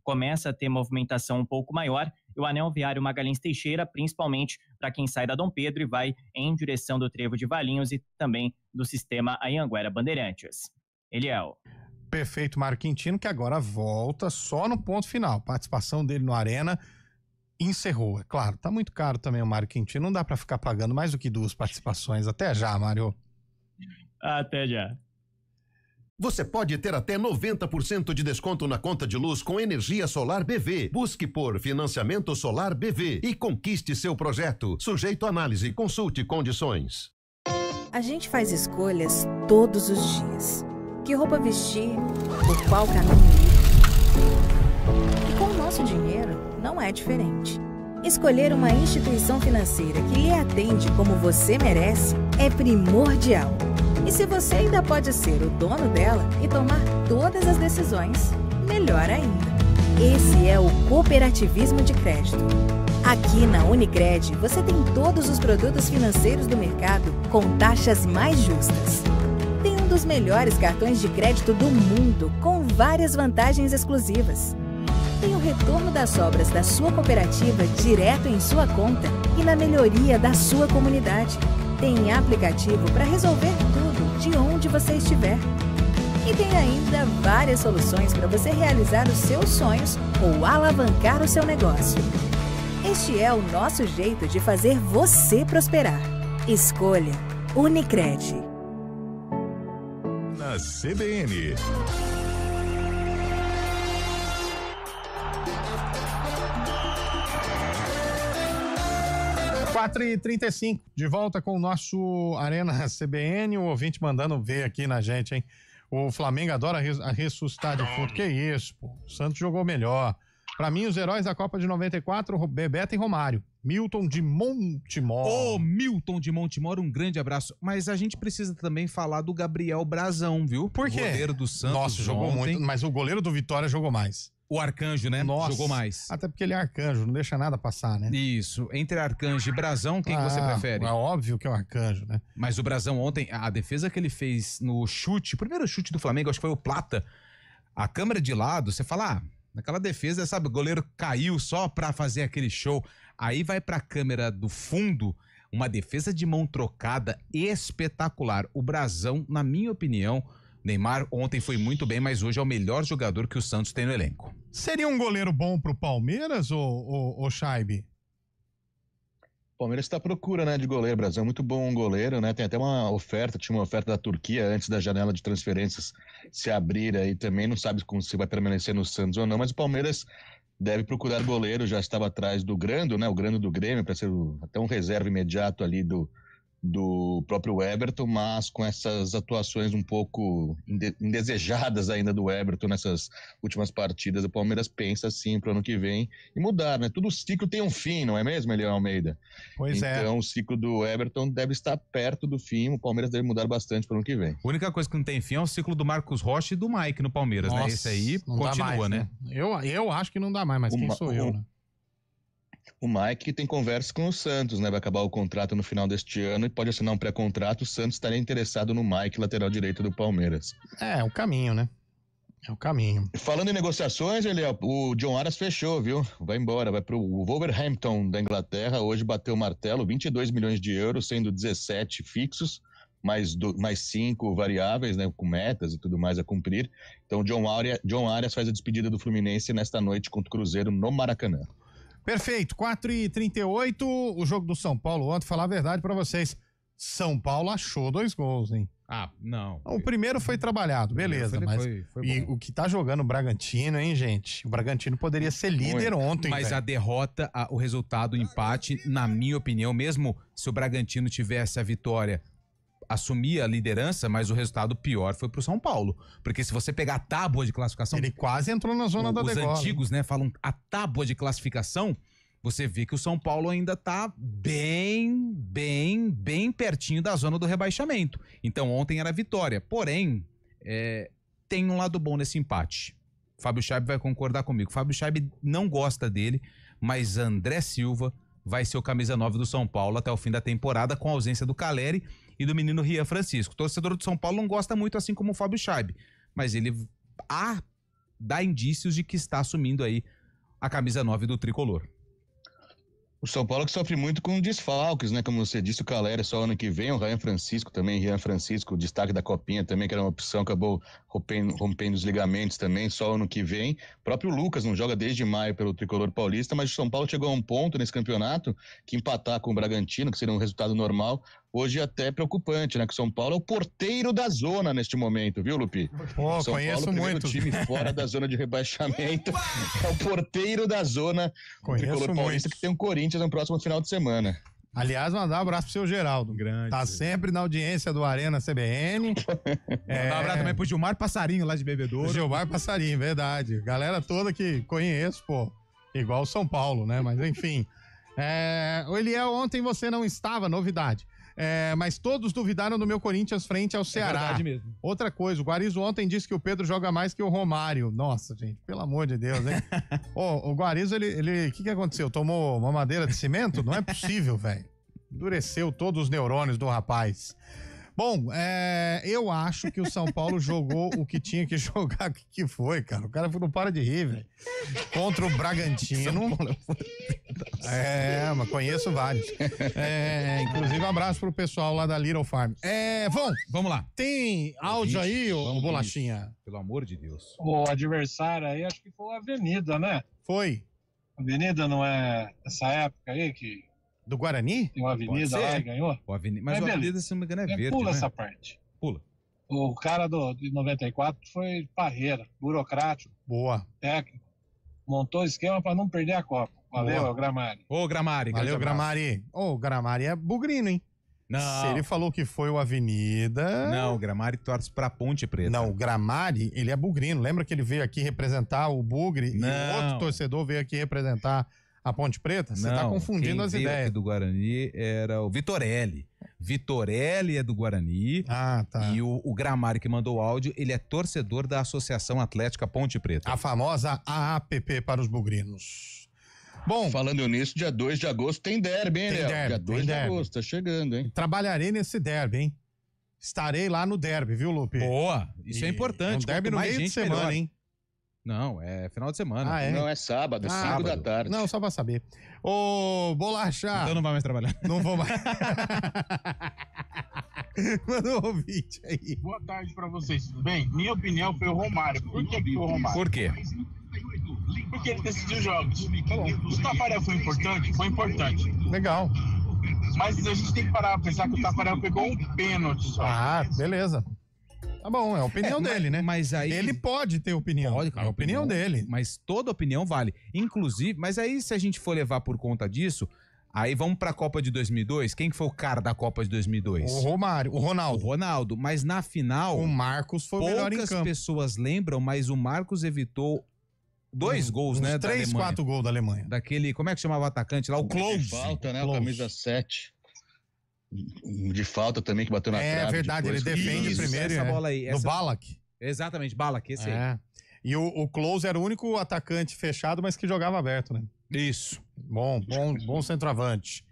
começa a ter movimentação um pouco maior e o anel viário Magalhães Teixeira, principalmente para quem sai da Dom Pedro e vai em direção do Trevo de Valinhos e também do sistema Anhanguera Bandeirantes. Eliel. Perfeito, Mário Quintino, que agora volta só no ponto final. Participação dele no Arena encerrou. É claro, tá muito caro também o Mário Quintino, não dá para ficar pagando mais do que 2 participações. Até já, Mário. Até já. Você pode ter até 90% de desconto na conta de luz com energia solar BV. Busque por Financiamento Solar BV e conquiste seu projeto. Sujeito à análise, consulte condições. A gente faz escolhas todos os dias. Que roupa vestir, por qual caminho ir. E com o nosso dinheiro, não é diferente. Escolher uma instituição financeira que lhe atende como você merece é primordial. E se você ainda pode ser o dono dela e tomar todas as decisões, melhor ainda. Esse é o cooperativismo de crédito. Aqui na Unicred, você tem todos os produtos financeiros do mercado com taxas mais justas. Tem um dos melhores cartões de crédito do mundo, com várias vantagens exclusivas. Tem o retorno das sobras da sua cooperativa direto em sua conta e na melhoria da sua comunidade. Tem aplicativo para resolver tudo de onde você estiver. E tem ainda várias soluções para você realizar os seus sonhos ou alavancar o seu negócio. Este é o nosso jeito de fazer você prosperar. Escolha Unicred. Na CBN. Quatro e 35, de volta com o nosso Arena CBN, o ouvinte mandando ver aqui na gente, hein? O Flamengo adora ressuscitar de fundo. Que isso, pô. O Santos jogou melhor. Pra mim, os heróis da Copa de 94, Bebeto e Romário. Milton de Montemor. Ô, Milton de Montemor, um grande abraço. Mas a gente precisa também falar do Gabriel Brazão, viu? Por quê? O goleiro do Santos. Nossa, jogou ontem. muito, mas o goleiro do Vitória jogou mais. O Arcanjo, né? Nossa, jogou mais. Até porque ele é arcanjo, não deixa nada passar, né? Isso. Entre Arcanjo e Brazão, quem você prefere? É óbvio que é o Arcanjo, né? Mas o Brazão ontem, a defesa que ele fez no chute, o primeiro chute do Flamengo, acho que foi o Plata, a câmera de lado, você fala, naquela defesa, sabe, o goleiro caiu só pra fazer aquele show. Aí vai pra câmera do fundo, uma defesa de mão trocada espetacular. O Brazão, na minha opinião, Neymar ontem foi muito bem, mas hoje é o melhor jogador que o Santos tem no elenco. Seria um goleiro bom pro Palmeiras, ou Scheibe? O Palmeiras está à procura, né, de goleiro. O Brasil é muito bom goleiro, né? Tem até uma oferta, tinha uma oferta da Turquia antes da janela de transferências se abrir aí também. Não sabe se vai permanecer no Santos ou não, mas o Palmeiras deve procurar goleiro. Já estava atrás do Grando, né? O Grando do Grêmio, para ser até um reserva imediato ali do do próprio Everton, mas com essas atuações um pouco indesejadas ainda do Everton nessas últimas partidas, o Palmeiras pensa assim para o ano que vem e mudar, né? Todo ciclo tem um fim, não é mesmo, Eliel Almeida? Pois é. Então o ciclo do Everton deve estar perto do fim, o Palmeiras deve mudar bastante para o ano que vem. A única coisa que não tem fim é o ciclo do Marcos Rocha e do Mike no Palmeiras, né? Esse aí continua, né? Eu acho que não dá mais, mas quem sou eu, né? O Mike tem conversa com o Santos, né? Vai acabar o contrato no final deste ano e pode assinar um pré-contrato. O Santos estaria interessado no Mike, lateral direito do Palmeiras. É o caminho, né? É o caminho. Falando em negociações, Eliel, o John Arias fechou, viu? Vai embora, vai pro Wolverhampton da Inglaterra. Hoje bateu o martelo, 22 milhões de euros, sendo 17 fixos, mais 5 variáveis, né? Com metas e tudo mais a cumprir. Então o John Arias faz a despedida do Fluminense nesta noite contra o Cruzeiro no Maracanã. Perfeito, 4h38, o jogo do São Paulo ontem, falar a verdade pra vocês, São Paulo achou 2 gols, hein? Não. O primeiro foi trabalhado, beleza, mas e o que tá jogando o Bragantino, hein, gente? O Bragantino poderia ser líder ontem, mas véio. A derrota, o resultado, o empate, na minha opinião, mesmo se o Bragantino tivesse a vitória, assumia a liderança, mas o resultado pior foi pro São Paulo. Porque se você pegar a tábua de classificação... Ele quase entrou na zona da degola. Os antigos, né, falam a tábua de classificação, você vê que o São Paulo ainda tá bem pertinho da zona do rebaixamento. Então ontem era vitória. Porém, tem um lado bom nesse empate. Fábio Chaib vai concordar comigo. Fábio Chaib não gosta dele, mas André Silva vai ser o camisa 9 do São Paulo até o fim da temporada, com a ausência do Caleri e do menino Rian Francisco. O torcedor do São Paulo não gosta muito, assim como o Fábio Chaib, mas ele dá indícios de que está assumindo aí a camisa 9 do tricolor. O São Paulo que sofre muito com desfalques, né? Como você disse, o Caleri só ano que vem, o Rian Francisco, o destaque da Copinha também, que era uma opção, acabou rompendo os ligamentos também, só ano que vem. O próprio Lucas não joga desde maio pelo tricolor paulista, mas o São Paulo chegou a um ponto nesse campeonato que empatar com o Bragantino, que seria um resultado normal, hoje até preocupante, né? Que o São Paulo é o porteiro da zona neste momento, viu, Lupi? Pô, São conheço Paulo, muito. Time fora da zona de rebaixamento, é o porteiro da zona do tricolor paulista, que tem um Corinthians no próximo final de semana. Aliás, mandar um abraço pro seu Geraldo. Grande. Tá sempre na audiência do Arena CBN. Mandar um abraço também pro Gilmar Passarinho, lá de Bebedouro. Gilmar Passarinho, verdade. Galera toda que conheço, pô. Igual o São Paulo, né? Mas enfim. O Eliel, ontem você não estava, novidade. Mas todos duvidaram do meu Corinthians frente ao Ceará. É verdade mesmo. Outra coisa, o Guarizo ontem disse que o Pedro joga mais que o Romário. Nossa, gente, pelo amor de Deus, hein? O Guarizo, ele... O que aconteceu? Tomou mamadeira de cimento? Não é possível, velho. Endureceu todos os neurônios do rapaz. Bom, eu acho que o São Paulo jogou o que tinha que jogar. O que foi, cara? O cara não para de rir, velho. Contra o Bragantino. Mas conheço vários. Inclusive, um abraço pro pessoal lá da Little Farm. Vamos lá. Tem áudio aí, ô Bolachinha? Pelo amor de Deus. O adversário aí, acho que foi o Avenida, né? Foi. Avenida não é essa época aí que... Do Guarani? Tem uma avenida lá e ganhou? Mas o Avenida, se não me engano, é verde, pula né? essa parte. Pula. O cara de 94 foi Parreira, burocrático. Boa. Técnico. Montou esquema pra não perder a Copa. Valeu, Gramari. Ô, Gramari. Valeu, Gramari. O Gramari é bugrino, hein? Não. Se ele falou que foi o Avenida... Não, o Gramari torce pra Ponte Preta. Não, o Gramari, ele é bugrino. Lembra que ele veio aqui representar o Bugre? Não. E o outro torcedor veio aqui representar a Ponte Preta? Você tá confundindo as ideias. Do Guarani era o Vitorelli. Vitorelli é do Guarani. Ah, tá. E o Gramari que mandou o áudio, ele é torcedor da Associação Atlética Ponte Preta. A famosa AAPP para os bugrinos. Bom, falando nisso, dia 2 de agosto tem derby, hein, Léo? Dia 2 de agosto, tá chegando, hein? Trabalharei nesse derby, hein? Estarei lá no derby, viu, Lupe? Boa, isso é importante. Um derby no meio de semana, melhor. hein? Não, é final de semana. Não, é sábado, 5 da tarde. Não, só pra saber. Ô, Bolacha. Então não vai mais trabalhar. Não vou mais. Manda um ouvinte aí. Boa tarde pra vocês, tudo bem? Minha opinião foi o Romário. Por que foi o Romário? Por quê? Porque ele decidiu jogos. O Tafarel foi importante? Foi importante. Legal. Mas a gente tem que parar pra pensar que o Tafarel pegou um pênalti só. Ah, beleza. Tá bom, é a opinião dele, né? Mas aí... Ele pode ter opinião. Pode, é a opinião dele. Mas toda opinião vale. Inclusive, mas aí se a gente for levar por conta disso, Aí vamos pra Copa de 2002. Quem que foi o cara da Copa de 2002? O Ronaldo. O Ronaldo. Mas na final... O Marcos foi o melhor em campo. Poucas pessoas lembram, mas o Marcos evitou 2 gols, né? 3, 4 gols da Alemanha. Daquele, como é que chamava o atacante lá? O Klose. De falta, né? O camisa 7. De falta também, que bateu na trave. É verdade, depois. ele defende primeiro. Essa bola aí. Do Ballack. Exatamente, Ballack, esse aí. E o Klose era o único atacante fechado, mas que jogava aberto, né? Isso. Bom centroavante.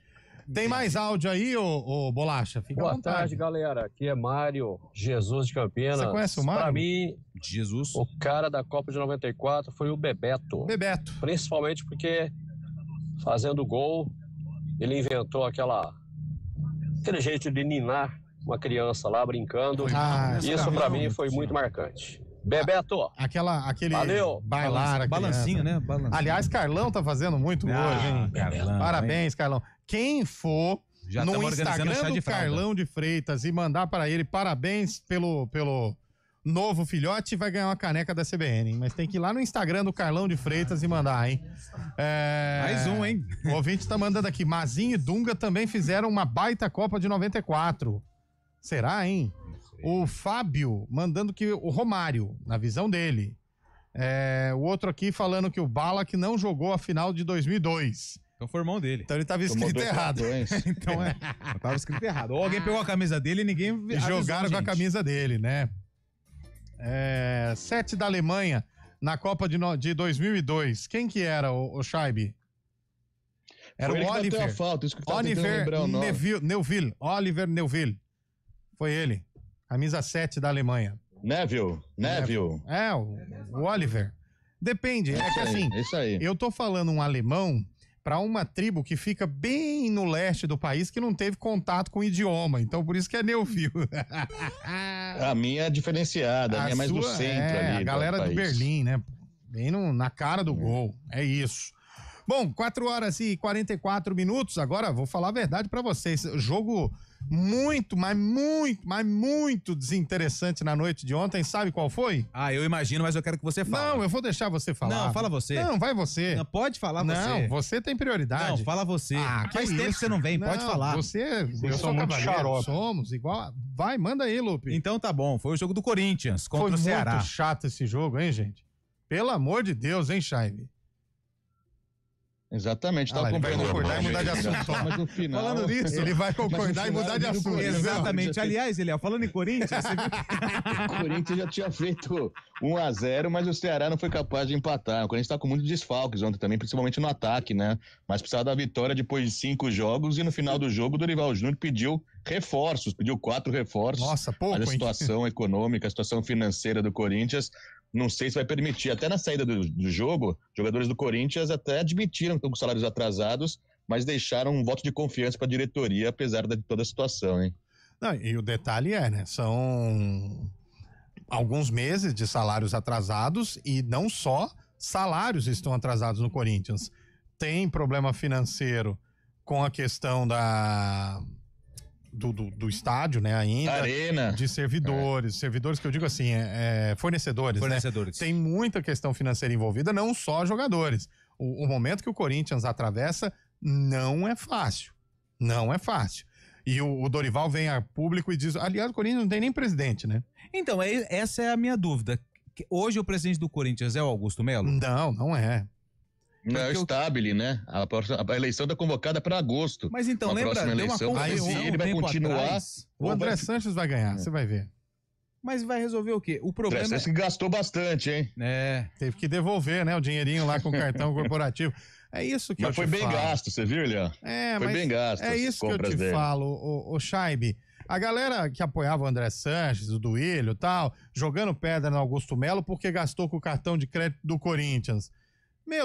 Tem mais áudio aí, ô Bolacha? Fica Boa tarde, galera. Aqui é Mário Jesus de Campinas. Você conhece o Mário? Pra mim, Jesus. O cara da Copa de 94 foi o Bebeto. Principalmente porque, fazendo gol, ele inventou aquele jeito de ninar uma criança lá brincando. Isso pra mim foi muito marcante. Bebeto. Aquele Valeu. bailar. Balancinho, né? Balancinho. Aliás, Carlão tá fazendo muito hoje, hein? Carlão, parabéns, Carlão. Quem for Já no estamos organizando Instagram chá de do fralda. Carlão de Freitas e mandar para ele parabéns pelo novo filhote, vai ganhar uma caneca da CBN, hein? Mas tem que ir lá no Instagram do Carlão de Freitas e mandar, hein? Mais um, hein? O ouvinte tá mandando aqui. Mazinho e Dunga também fizeram uma baita Copa de 94. Será, hein? O Fábio mandando que o Romário, na visão dele. O outro aqui falando que o Ballack não jogou a final de 2002. Então foi o irmão dele. Então ele tava escrito errado. Então tava escrito errado. Ou alguém pegou a camisa dele e ninguém jogaram com a camisa dele, né? 7 da Alemanha na Copa de 2002. Quem que era o Scheibe? Era Foi o ele que bateu Oliver. a falta, isso que eu tava tentando Oliver lembrar o nome. Neuville. Oliver Neuville. Foi ele. Camisa 7 da Alemanha. Neville. O Oliver. Depende. É que assim, isso aí. Eu tô falando um alemão para uma tribo que fica bem no leste do país que não teve contato com o idioma. Então, por isso que é Neuville. A minha é diferenciada, a minha é mais no centro ali. A galera do Berlim, né? Bem na cara do gol. É isso. Bom, 4h44. Agora, vou falar a verdade pra vocês. Jogo muito desinteressante na noite de ontem. Sabe qual foi? Eu imagino, mas eu quero que você fale. Não, eu vou deixar você falar. Não, fala você. Não, vai você. Não, pode falar você. Não, você tem prioridade. Não, fala você. Faz tempo que você não vem, pode falar. Eu sou muito xarope. Somos igual. Vai, manda aí, Lupe. Então tá bom, foi o jogo do Corinthians contra o Ceará. Foi muito chato esse jogo, hein, gente? Pelo amor de Deus, hein, Chaime? Exatamente, ele vai concordar e mudar de assunto. Mas no final... Falando nisso, ele vai concordar e mudar de assunto. Exatamente. Aliás, Eliel, falando em Corinthians... O Corinthians já tinha feito 1-0, mas o Ceará não foi capaz de empatar. O Corinthians tá com muitos desfalques ontem também, principalmente no ataque, né? Mas precisava da vitória depois de 5 jogos e no final do jogo o Dorival Júnior pediu reforços, pediu 4 reforços. Nossa, pouco, mas a situação econômica, a situação financeira do Corinthians... Não sei se vai permitir. Até na saída do jogo, jogadores do Corinthians até admitiram que estão com salários atrasados, mas deixaram um voto de confiança para a diretoria, apesar de toda a situação, hein? Não, e o detalhe né? São alguns meses de salários atrasados e não só salários estão atrasados no Corinthians. Tem problema financeiro com a questão do estádio, né, ainda. Arena. De servidores. Servidores que eu digo assim, fornecedores, né? Tem muita questão financeira envolvida, não só jogadores. O momento que o Corinthians atravessa não é fácil. Não é fácil. E o Dorival vem a público e diz... Aliás, o Corinthians não tem nem presidente, né? Então, essa é a minha dúvida. Hoje o presidente do Corinthians é o Augusto Melo? Não, não é. Não, é o Stabile, né? A eleição está convocada para agosto. Mas então, lembra, deu uma confusão ele vai continuar... Atrás, o André Sanches vai ganhar, você vai ver. Mas vai resolver o quê? O problema é que gastou bastante, hein? Teve que devolver, né? O dinheirinho lá com o cartão corporativo. É isso que mas eu te falo. Mas foi bem gasto, você viu, Léo? Foi bem gasto. É isso que eu te falo, o Scheibe. A galera que apoiava o André Sanches, o Duílio e tal, jogando pedra no Augusto Melo porque gastou com o cartão de crédito do Corinthians.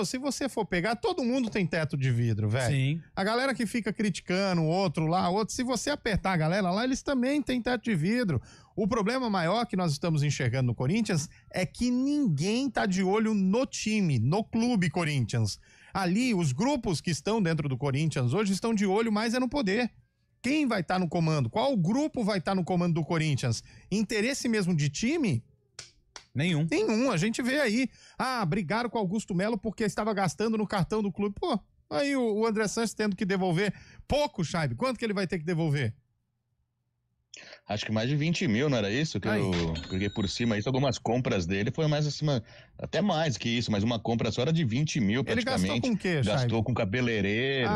Se você for pegar, todo mundo tem teto de vidro, velho. Sim. A galera que fica criticando o outro lá, se você apertar a galera lá, eles também têm teto de vidro. O problema maior que nós estamos enxergando no Corinthians é que ninguém tá de olho no time, no clube Corinthians. Ali, os grupos que estão dentro do Corinthians hoje estão de olho mais no poder. Quem vai estar no comando? Qual grupo vai estar no comando do Corinthians? Interesse mesmo de time? Nenhum, a gente vê aí. Brigaram com o Augusto Melo porque estava gastando no cartão do clube. Aí o André Sanches tendo que devolver pouco, Chaib. Quanto que ele vai ter que devolver? Acho que mais de 20 mil, não era isso? Que eu peguei por cima isso, algumas compras dele foi mais acima, até mais que isso, mas uma compra só era de 20 mil praticamente. Ele gastou com o quê, Gastou Chaib? com cabeleireiro.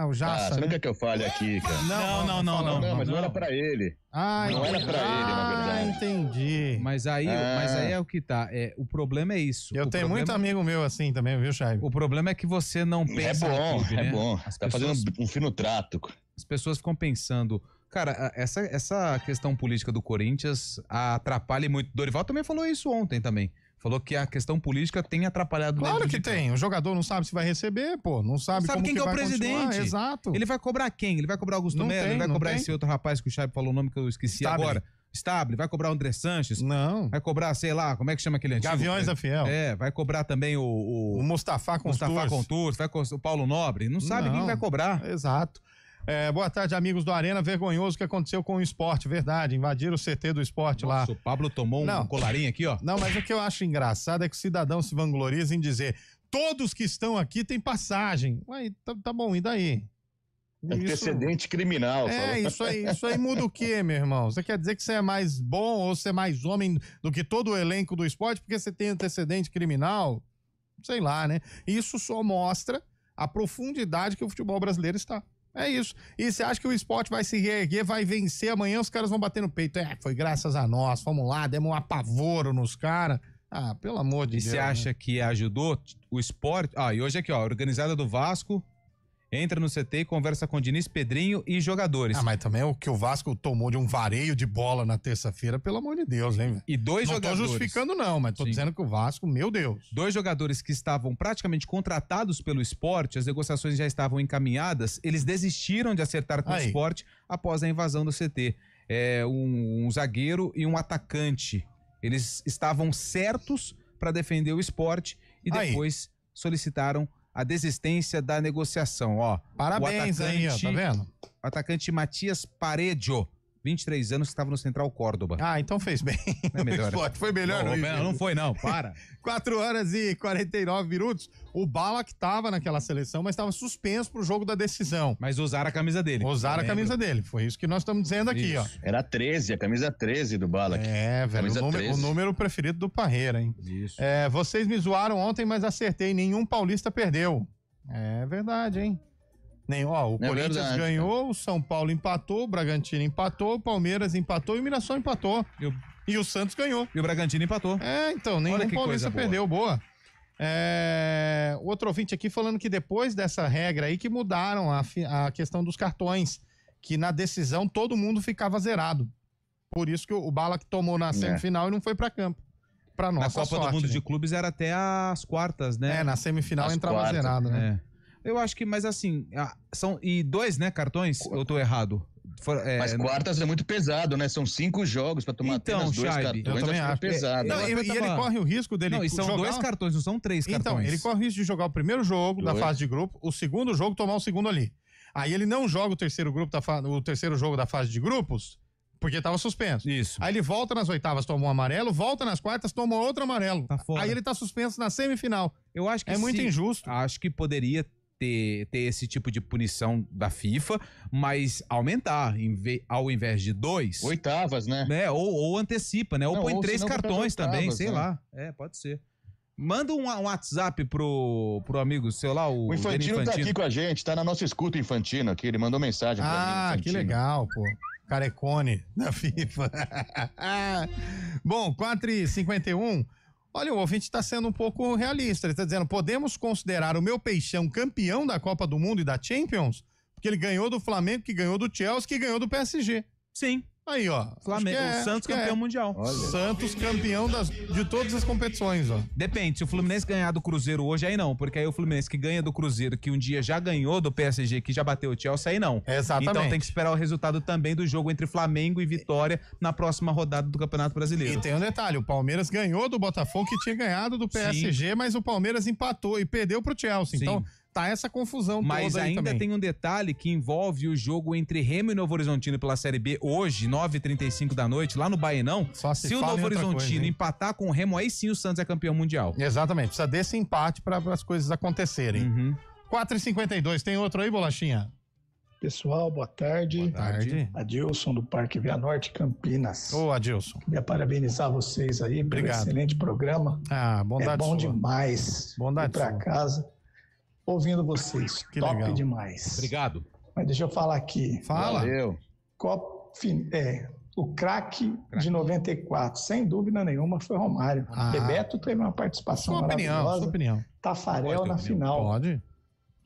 O Jaça, você não né? quer que eu fale aqui, cara? Não, mas não era pra ele. Não era pra ele, na verdade. Entendi. Mas aí é o que tá. O problema é isso. Eu tenho muito amigo meu assim também, viu, Chaib? O problema é que você não pensa no clube, né? É bom. Você tá fazendo um fino trato. As pessoas ficam pensando... Cara, essa questão política do Corinthians atrapalha muito. Dorival também falou isso ontem também. Falou que a questão política tem atrapalhado. Claro que tem. O jogador não sabe se vai receber, pô. Não sabe como quem que é o vai presidente. continuar. Exato. Ele vai cobrar quem? Ele vai cobrar Augusto Melo? Ele vai cobrar esse outro rapaz que o Chaib falou o nome que eu esqueci agora? Stable. Vai cobrar o André Sanches? Não. Vai cobrar, sei lá, como é que chama aquele antigo? Gaviões da Fiel. Vai cobrar também o Mustafa Contursi. Vai o Paulo Nobre. Não sabe quem vai cobrar. Exato. Boa tarde, amigos do Arena. Vergonhoso o que aconteceu com o esporte, verdade. Invadiram o CT do esporte lá. O Pablo tomou um colarinho aqui, ó. Não, mas o que eu acho engraçado é que o cidadão se vangloriza em dizer: todos que estão aqui têm passagem. Ué, tá bom, e daí? Antecedente criminal. Isso aí muda o quê, meu irmão? Você quer dizer que você é mais bom ou você é mais homem do que todo o elenco do esporte porque você tem antecedente criminal? Sei lá, né? Isso só mostra a profundidade que o futebol brasileiro está. É isso. E você acha que o esporte vai se reerguer, vai vencer amanhã, os caras vão bater no peito. Foi graças a nós, vamos lá, demos um apavoro nos caras. Pelo amor de Deus. E você acha que ajudou o esporte? E hoje aqui, ó, organizada do Vasco, entra no CT e conversa com Diniz, Pedrinho e jogadores. Mas também o que o Vasco tomou de um vareio de bola na terça-feira, pelo amor de Deus, hein? E dois jogadores. Não tô justificando não, mas tô dizendo que o Vasco, meu Deus. 2 jogadores que estavam praticamente contratados pelo esporte, as negociações já estavam encaminhadas, eles desistiram de acertar com o esporte após a invasão do CT. Um zagueiro e um atacante. Eles estavam certos para defender o esporte e depois solicitaram a desistência da negociação, ó. Parabéns aí, ó, tá vendo? O atacante Matias Paredio, 23 anos, que estava no Central Córdoba. Então fez bem. É melhor. Foi melhor. Não foi não, para. 4 horas e 49 minutos. O Bala que tava naquela seleção, mas estava suspenso pro jogo da decisão. Mas usaram a camisa dele. Usaram a camisa dele. Foi isso que nós estamos dizendo aqui, ó. Era 13, a camisa 13 do Bala. Velho, o número preferido do Parreira, hein? Isso. Vocês me zoaram ontem, mas acertei. Nenhum paulista perdeu. É verdade, hein? O Corinthians ganhou, o São Paulo empatou, o Bragantino empatou, o Palmeiras empatou e o Mirassol empatou. E o Santos ganhou. E o Bragantino empatou. Então, nenhum paulista perdeu. Boa. Outro ouvinte aqui falando que depois dessa regra aí que mudaram a questão dos cartões, que na decisão todo mundo ficava zerado. Por isso que o Bala que tomou na semifinal e não foi pra campo. Pra nossa sorte. Na Copa do Mundo de Clubes era até as quartas, né? Na semifinal entrava zerado, né? Eu acho que, mas assim, são 2, né, cartões? Eu tô errado. Mas quartas é muito pesado, né? São 5 jogos pra tomar apenas 2 cartões. Eu também acho. Pesado. E ele corre o risco dele e são 2 cartões, não são 3 cartões. Então, ele corre o risco de jogar o primeiro jogo da fase de grupo, o segundo jogo tomar o segundo ali. Aí ele não joga o terceiro jogo da fase de grupos, porque tava suspenso. Isso. Aí ele volta nas oitavas, toma um amarelo, volta nas quartas, toma outro amarelo. Aí ele tá suspenso na semifinal. Eu acho que muito injusto. Acho que poderia ter esse tipo de punição da FIFA, mas aumentar, ao invés de 2... Oitavas, né? Ou antecipa, né? Ou põe 3 cartões também, sei lá. Pode ser. Manda um WhatsApp pro amigo seu lá, o Infantino tá aqui com a gente, tá na nossa escuta, Infantino aqui, ele mandou mensagem pra mim. Que legal, pô. Carecone da FIFA. Bom, 4h51. Olha, o ouvinte está sendo um pouco realista. Ele está dizendo: podemos considerar o meu Peixão campeão da Copa do Mundo e da Champions? Porque ele ganhou do Flamengo, que ganhou do Chelsea, que ganhou do PSG. Sim. Aí, ó. Flamengo, o Santos campeão mundial. Olha. Santos campeão de todas as competições, ó. Depende, se o Fluminense ganhar do Cruzeiro hoje, aí não. Porque aí o Fluminense que ganha do Cruzeiro, que um dia já ganhou do PSG, que já bateu o Chelsea, aí não. Exatamente. Então tem que esperar o resultado também do jogo entre Flamengo e Vitória na próxima rodada do Campeonato Brasileiro. E tem um detalhe, o Palmeiras ganhou do Botafogo, que tinha ganhado do PSG, sim, mas o Palmeiras empatou e perdeu pro Chelsea. Sim. Então tá essa confusão toda aí. Mas ainda tem um detalhe que envolve o jogo entre Remo e Novo Horizontino pela Série B hoje, 9h35 da noite, lá no Baenão. Se o Novo Horizontino empatar com o Remo, aí sim o Santos é campeão mundial. Exatamente, precisa desse empate para as coisas acontecerem. 4 4h52, tem outro aí, Bolachinha? Pessoal, boa tarde. Boa tarde. Adilson, do Parque Via Norte, Campinas. Ô, Adilson. Queria parabenizar vocês aí pelo excelente programa. Bondade É bom sua. demais Bondade ir pra sua. casa ouvindo vocês. Que Top legal. demais. Obrigado. Mas deixa eu falar aqui. Fala. Valeu. O craque de 94, sem dúvida nenhuma, foi Romário. Bebeto teve uma participação maravilhosa. Sua opinião. Tafarel na final. Pode.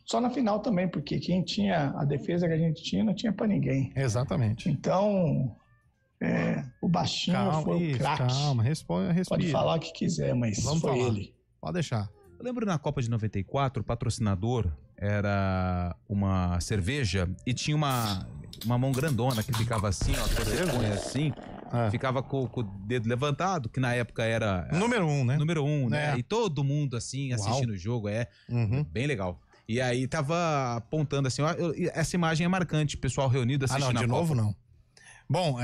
Só na final também, porque quem tinha a defesa que a gente tinha, não tinha pra ninguém. Exatamente. Então, o baixinho foi o craque. Calma, respira. Pode falar o que quiser, mas Vamos foi falar. ele. Pode deixar. Eu lembro na Copa de 94, o patrocinador era uma cerveja e tinha uma mão grandona que ficava assim, ó, você assim, ficava com o dedo levantado, que na época era... Número 1, né? Número 1, né? E todo mundo, assim, assistindo o jogo, bem legal. E aí tava apontando assim, essa imagem é marcante, pessoal reunido assistindo não, de a novo Copa. não. Bom,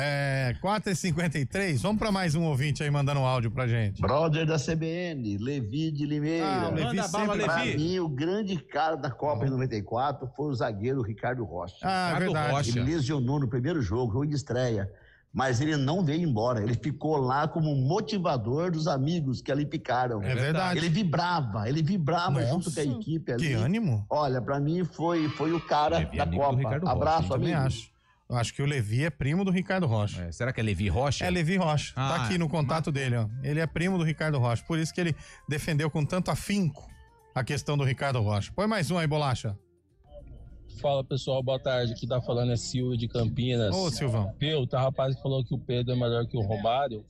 4h53, vamos para mais um ouvinte aí mandando um áudio pra gente. Brother da CBN, Levi de Limeira. Levi Manda bala, sempre. Pra Levi. mim, o grande cara da Copa de 94 foi o zagueiro Ricardo Rocha. É verdade. Ele lesionou no primeiro jogo de estreia, mas ele não veio embora. Ele ficou lá como motivador dos amigos que ali ficaram. É verdade. Ele vibrava junto com a equipe ali. Que ânimo. Olha, pra mim foi o cara da Copa. Abraço, também amigo. acho. Eu acho que o Levi é primo do Ricardo Rocha. Será que é Levi Rocha? É Levi Rocha. Tá aqui no contato dele, ó. Ele é primo do Ricardo Rocha. Por isso que ele defendeu com tanto afinco a questão do Ricardo Rocha. Põe mais um aí, Bolacha. Fala, pessoal, boa tarde. Aqui tá falando é Silvio de Campinas. Ô, Silvão. Viu, tá rapaz que falou que o Pedro é melhor que o Romário.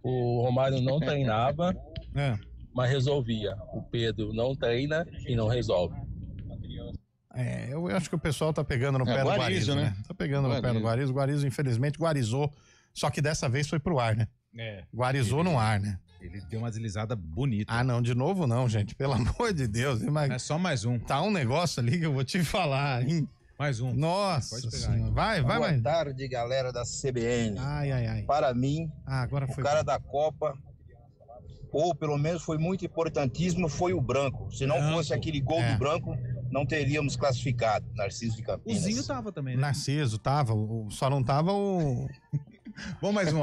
O Romário não treinava, mas resolvia. O Pedro não treina e não resolve. Eu acho que o pessoal tá pegando no pé do Guarizo, né? Tá pegando no pé do Guarizo. O Guarizo, infelizmente, guarizou. Só que dessa vez foi pro ar, né? Guarizou no ar, né? Ele deu uma deslizada bonita. Ah, não, de novo não, gente. Pelo amor de Deus. É só mais um. Tá um negócio ali que eu vou te falar, hein? Mais um. Nossa Senhora. Vai, Boa tarde, galera da CBN. Ai. Para mim, agora o cara da Copa, ou pelo menos foi muito importantíssimo, foi o Branco. Se não fosse aquele gol do Branco, não teríamos classificado. Narciso de Campinas. O Zinho tava também, né? Narciso tava, só não tava o... Vamos mais um.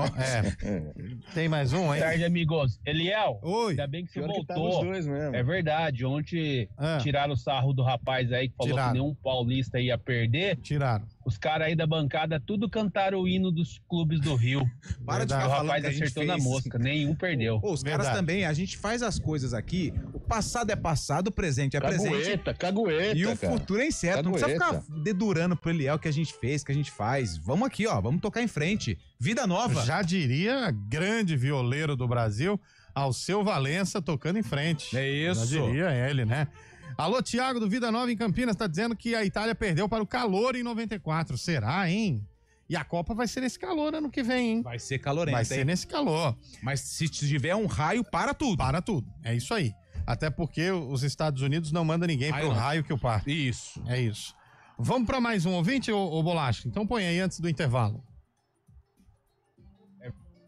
Tem mais um, hein? Boa tarde, amigos. Eliel, oi. Ainda bem que você Pior que tava voltou. os dois mesmo. É verdade. Ontem tiraram o sarro do rapaz aí que falou que nenhum paulista ia perder. Tiraram. Os caras aí da bancada tudo cantaram o hino dos clubes do Rio. Para de O ficar falando rapaz que a gente acertou na fez. mosca. Nenhum perdeu. Os caras também, a gente faz as coisas aqui, o passado é passado, o presente é presente. Cagueta, E o cara. futuro é incerto. Não precisa Cagueta. ficar dedurando pro Eliel que a gente fez, que a gente faz. Vamos aqui, ó, vamos tocar em frente. Vida nova. Já diria grande violeiro do Brasil, Alceu Valença tocando em frente. É isso. Já diria ele, né? Alô, Thiago do Vida Nova em Campinas, tá dizendo que a Itália perdeu para o calor em 94. Será, hein? E a Copa vai ser nesse calor ano que vem, hein? Vai ser calorento, Vai ser nesse calor. Mas se tiver um raio, para tudo. Para tudo. É isso aí. Até porque os Estados Unidos não mandam ninguém pro raio que o parto. Isso. É isso. Vamos para mais um ouvinte, ô Bolacha? Então põe aí antes do intervalo.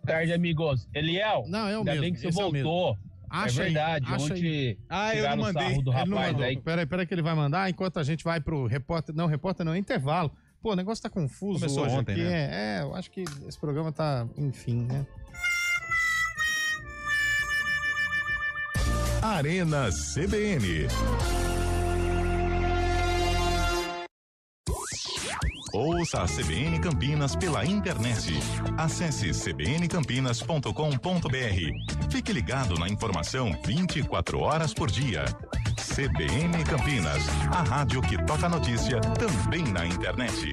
Boa tarde, amigos. Eliel, não, é o ainda mesmo. bem que você Esse é o voltou. Acha é verdade. aí, acha Ontem aí. tiraram eu não mandei. o sarro do Ele não rapaz mandou. aí. Peraí que ele vai mandar enquanto a gente vai pro repórter não, intervalo. Pô, o negócio tá confuso Começou hoje ontem, aqui. né? Eu acho que esse programa tá, enfim, né? Arena CBN. Ouça a CBN Campinas pela internet. Acesse cbncampinas.com.br. Fique ligado na informação 24 horas por dia. CBN Campinas, a rádio que toca notícia também na internet.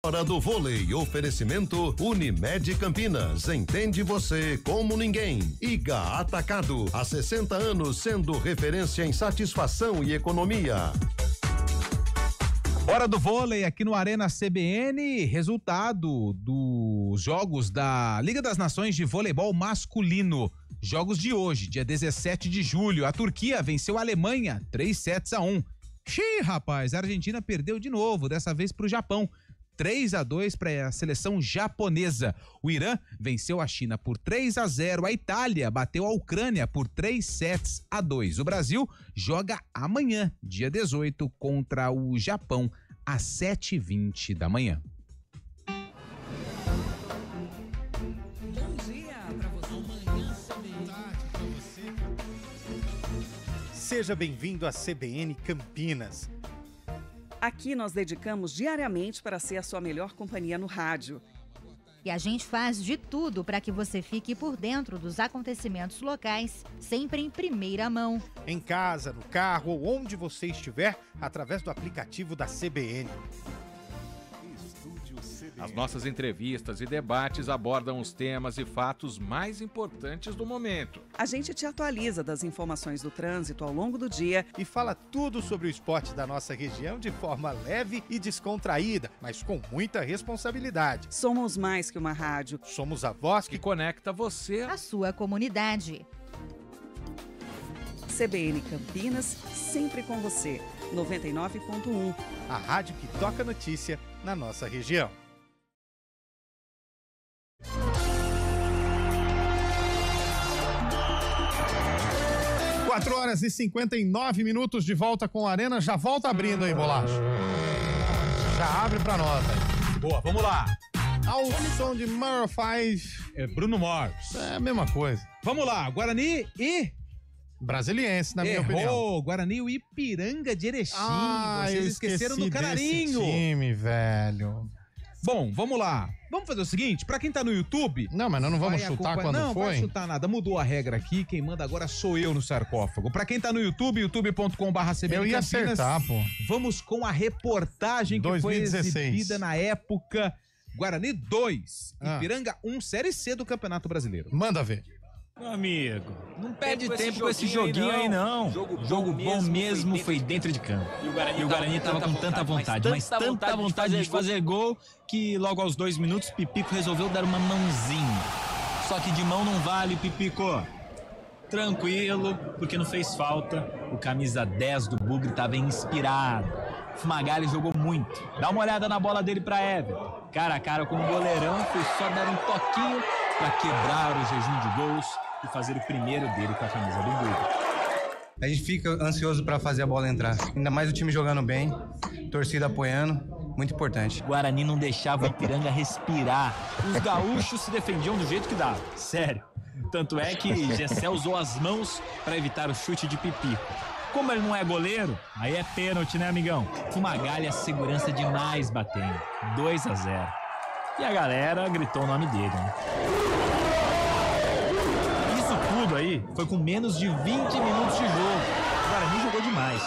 Hora do vôlei, oferecimento Unimed Campinas, entende você como ninguém. Iga Atacado, há 60 anos sendo referência em satisfação e economia. Hora do vôlei aqui no Arena CBN, resultado dos jogos da Liga das Nações de Voleibol Masculino. Jogos de hoje, dia 17 de julho, a Turquia venceu a Alemanha 3-1. Xiii, rapaz, a Argentina perdeu de novo, dessa vez para o Japão. 3-2 para a seleção japonesa. O Irã venceu a China por 3-0. A Itália bateu a Ucrânia por 3-2. O Brasil joga amanhã, dia 18, contra o Japão, às 7h20 da manhã. Bom dia para você. Seja bem-vindo à CBN Campinas. Aqui nós dedicamos diariamente para ser a sua melhor companhia no rádio. E a gente faz de tudo para que você fique por dentro dos acontecimentos locais, sempre em primeira mão. Em casa, no carro ou onde você estiver, através do aplicativo da CBN. As nossas entrevistas e debates abordam os temas e fatos mais importantes do momento. A gente te atualiza das informações do trânsito ao longo do dia e fala tudo sobre o esporte da nossa região de forma leve e descontraída, mas com muita responsabilidade. Somos mais que uma rádio. Somos a voz que conecta você à sua comunidade. CBN Campinas, sempre com você. 99.1. A rádio que toca notícia na nossa região. 4h59 de volta com a Arena. Já volta abrindo aí, Bolacha. Já abre pra nós aí. Boa, vamos lá. Ao som de Maroon 5. É Bruno Mars. É a mesma coisa. Vamos lá, Guarani e... Brasiliense, na minha opinião. Guarani e o Ipiranga de Erechim. Vocês esqueceram do Canarinho. Time, velho. Bom, vamos lá. Vamos fazer o seguinte, pra quem tá no YouTube... Não, mas nós não vamos chutar quando não, foi? Não vai chutar nada, mudou a regra aqui, quem manda agora sou eu no sarcófago. Pra quem tá no YouTube, youtube.com/CBN Eu ia acertar, pô. Vamos com a reportagem que 2016. foi exibida na época. Guarani 2, Ipiranga 1, Série C do Campeonato Brasileiro. Manda ver. Meu amigo, não perde tempo com esse joguinho aí, não. Jogo bom mesmo foi dentro de campo. E o Guarani tava com tanta vontade, mas tanta vontade de fazer gol, que logo aos 2 minutos, Pipico resolveu dar uma mãozinha. Só que de mão não vale, Pipico. Tranquilo, porque não fez falta. O camisa 10 do Bugre tava inspirado. Fumagalli jogou muito. Dá uma olhada na bola dele pra Everton. Cara a cara com o goleirão, foi só dar um toquinho pra quebrar o jejum de gols e fazer o primeiro dele com a camisa do Bugre. A gente fica ansioso para fazer a bola entrar. Ainda mais o time jogando bem, torcida apoiando, muito importante. Guarani não deixava o Ipiranga respirar. Os gaúchos se defendiam do jeito que dava. Sério. Tanto é que Gessé usou as mãos para evitar o chute de Pipico. Como ele não é goleiro, aí é pênalti, né, amigão? Fumagalli é segurança demais batendo. 2-0. E a galera gritou o nome dele, né? Tudo aí foi com menos de 20 minutos de jogo. O Guarani jogou demais.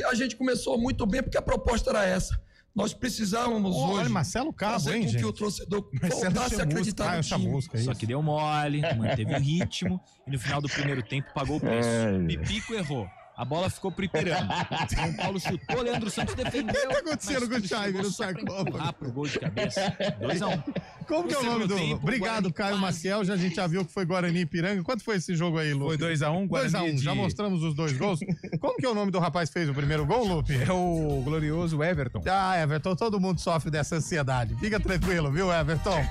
A gente começou muito bem porque a proposta era essa. Nós precisávamos hoje. Olha, Marcelo Cabo, hein, gente? Que o torcedor voltasse a acreditar no time. Só que deu mole, manteve o ritmo e no final do primeiro tempo pagou o preço. Pipico errou. A bola ficou pro Ipiranga. São Paulo chutou, Leandro Santos defendeu. O que tá acontecendo com o Chave no sarcófago? Pro gol de cabeça. 2-1. Como que é o nome do... Obrigado, Caio Maciel. Já a gente já viu que foi Guarani e Ipiranga. Quanto foi esse jogo aí, Lupe? Foi 2-1, Guarani. 2-1. Já mostramos os 2 gols. Como que é o nome do rapaz que fez o primeiro gol, Lupe? É o glorioso Everton. Ah, Everton. Todo mundo sofre dessa ansiedade. Fica tranquilo, viu, Everton?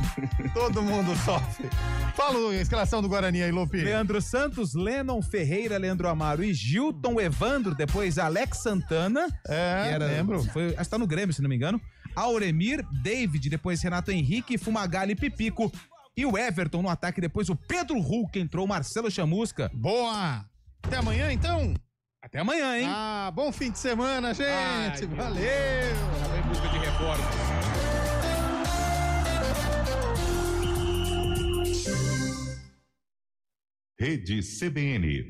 Todo mundo sofre. Fala a escalação do Guarani aí, Lupe. Leandro Santos, Lennon, Ferreira, Leandro Amaro e Gilton, Evandro, depois Alex Santana. Lembro. Acho que tá no Grêmio, se não me engano. Auremir, David, depois Renato Henrique, Fumagalli e Pipico. E o Everton no ataque, depois o Pedro Hulk entrou, Marcelo Chamusca. Boa! Até amanhã, então? Até amanhã, hein? Bom fim de semana, gente! Valeu! Já em busca de reformas. Rede CBN.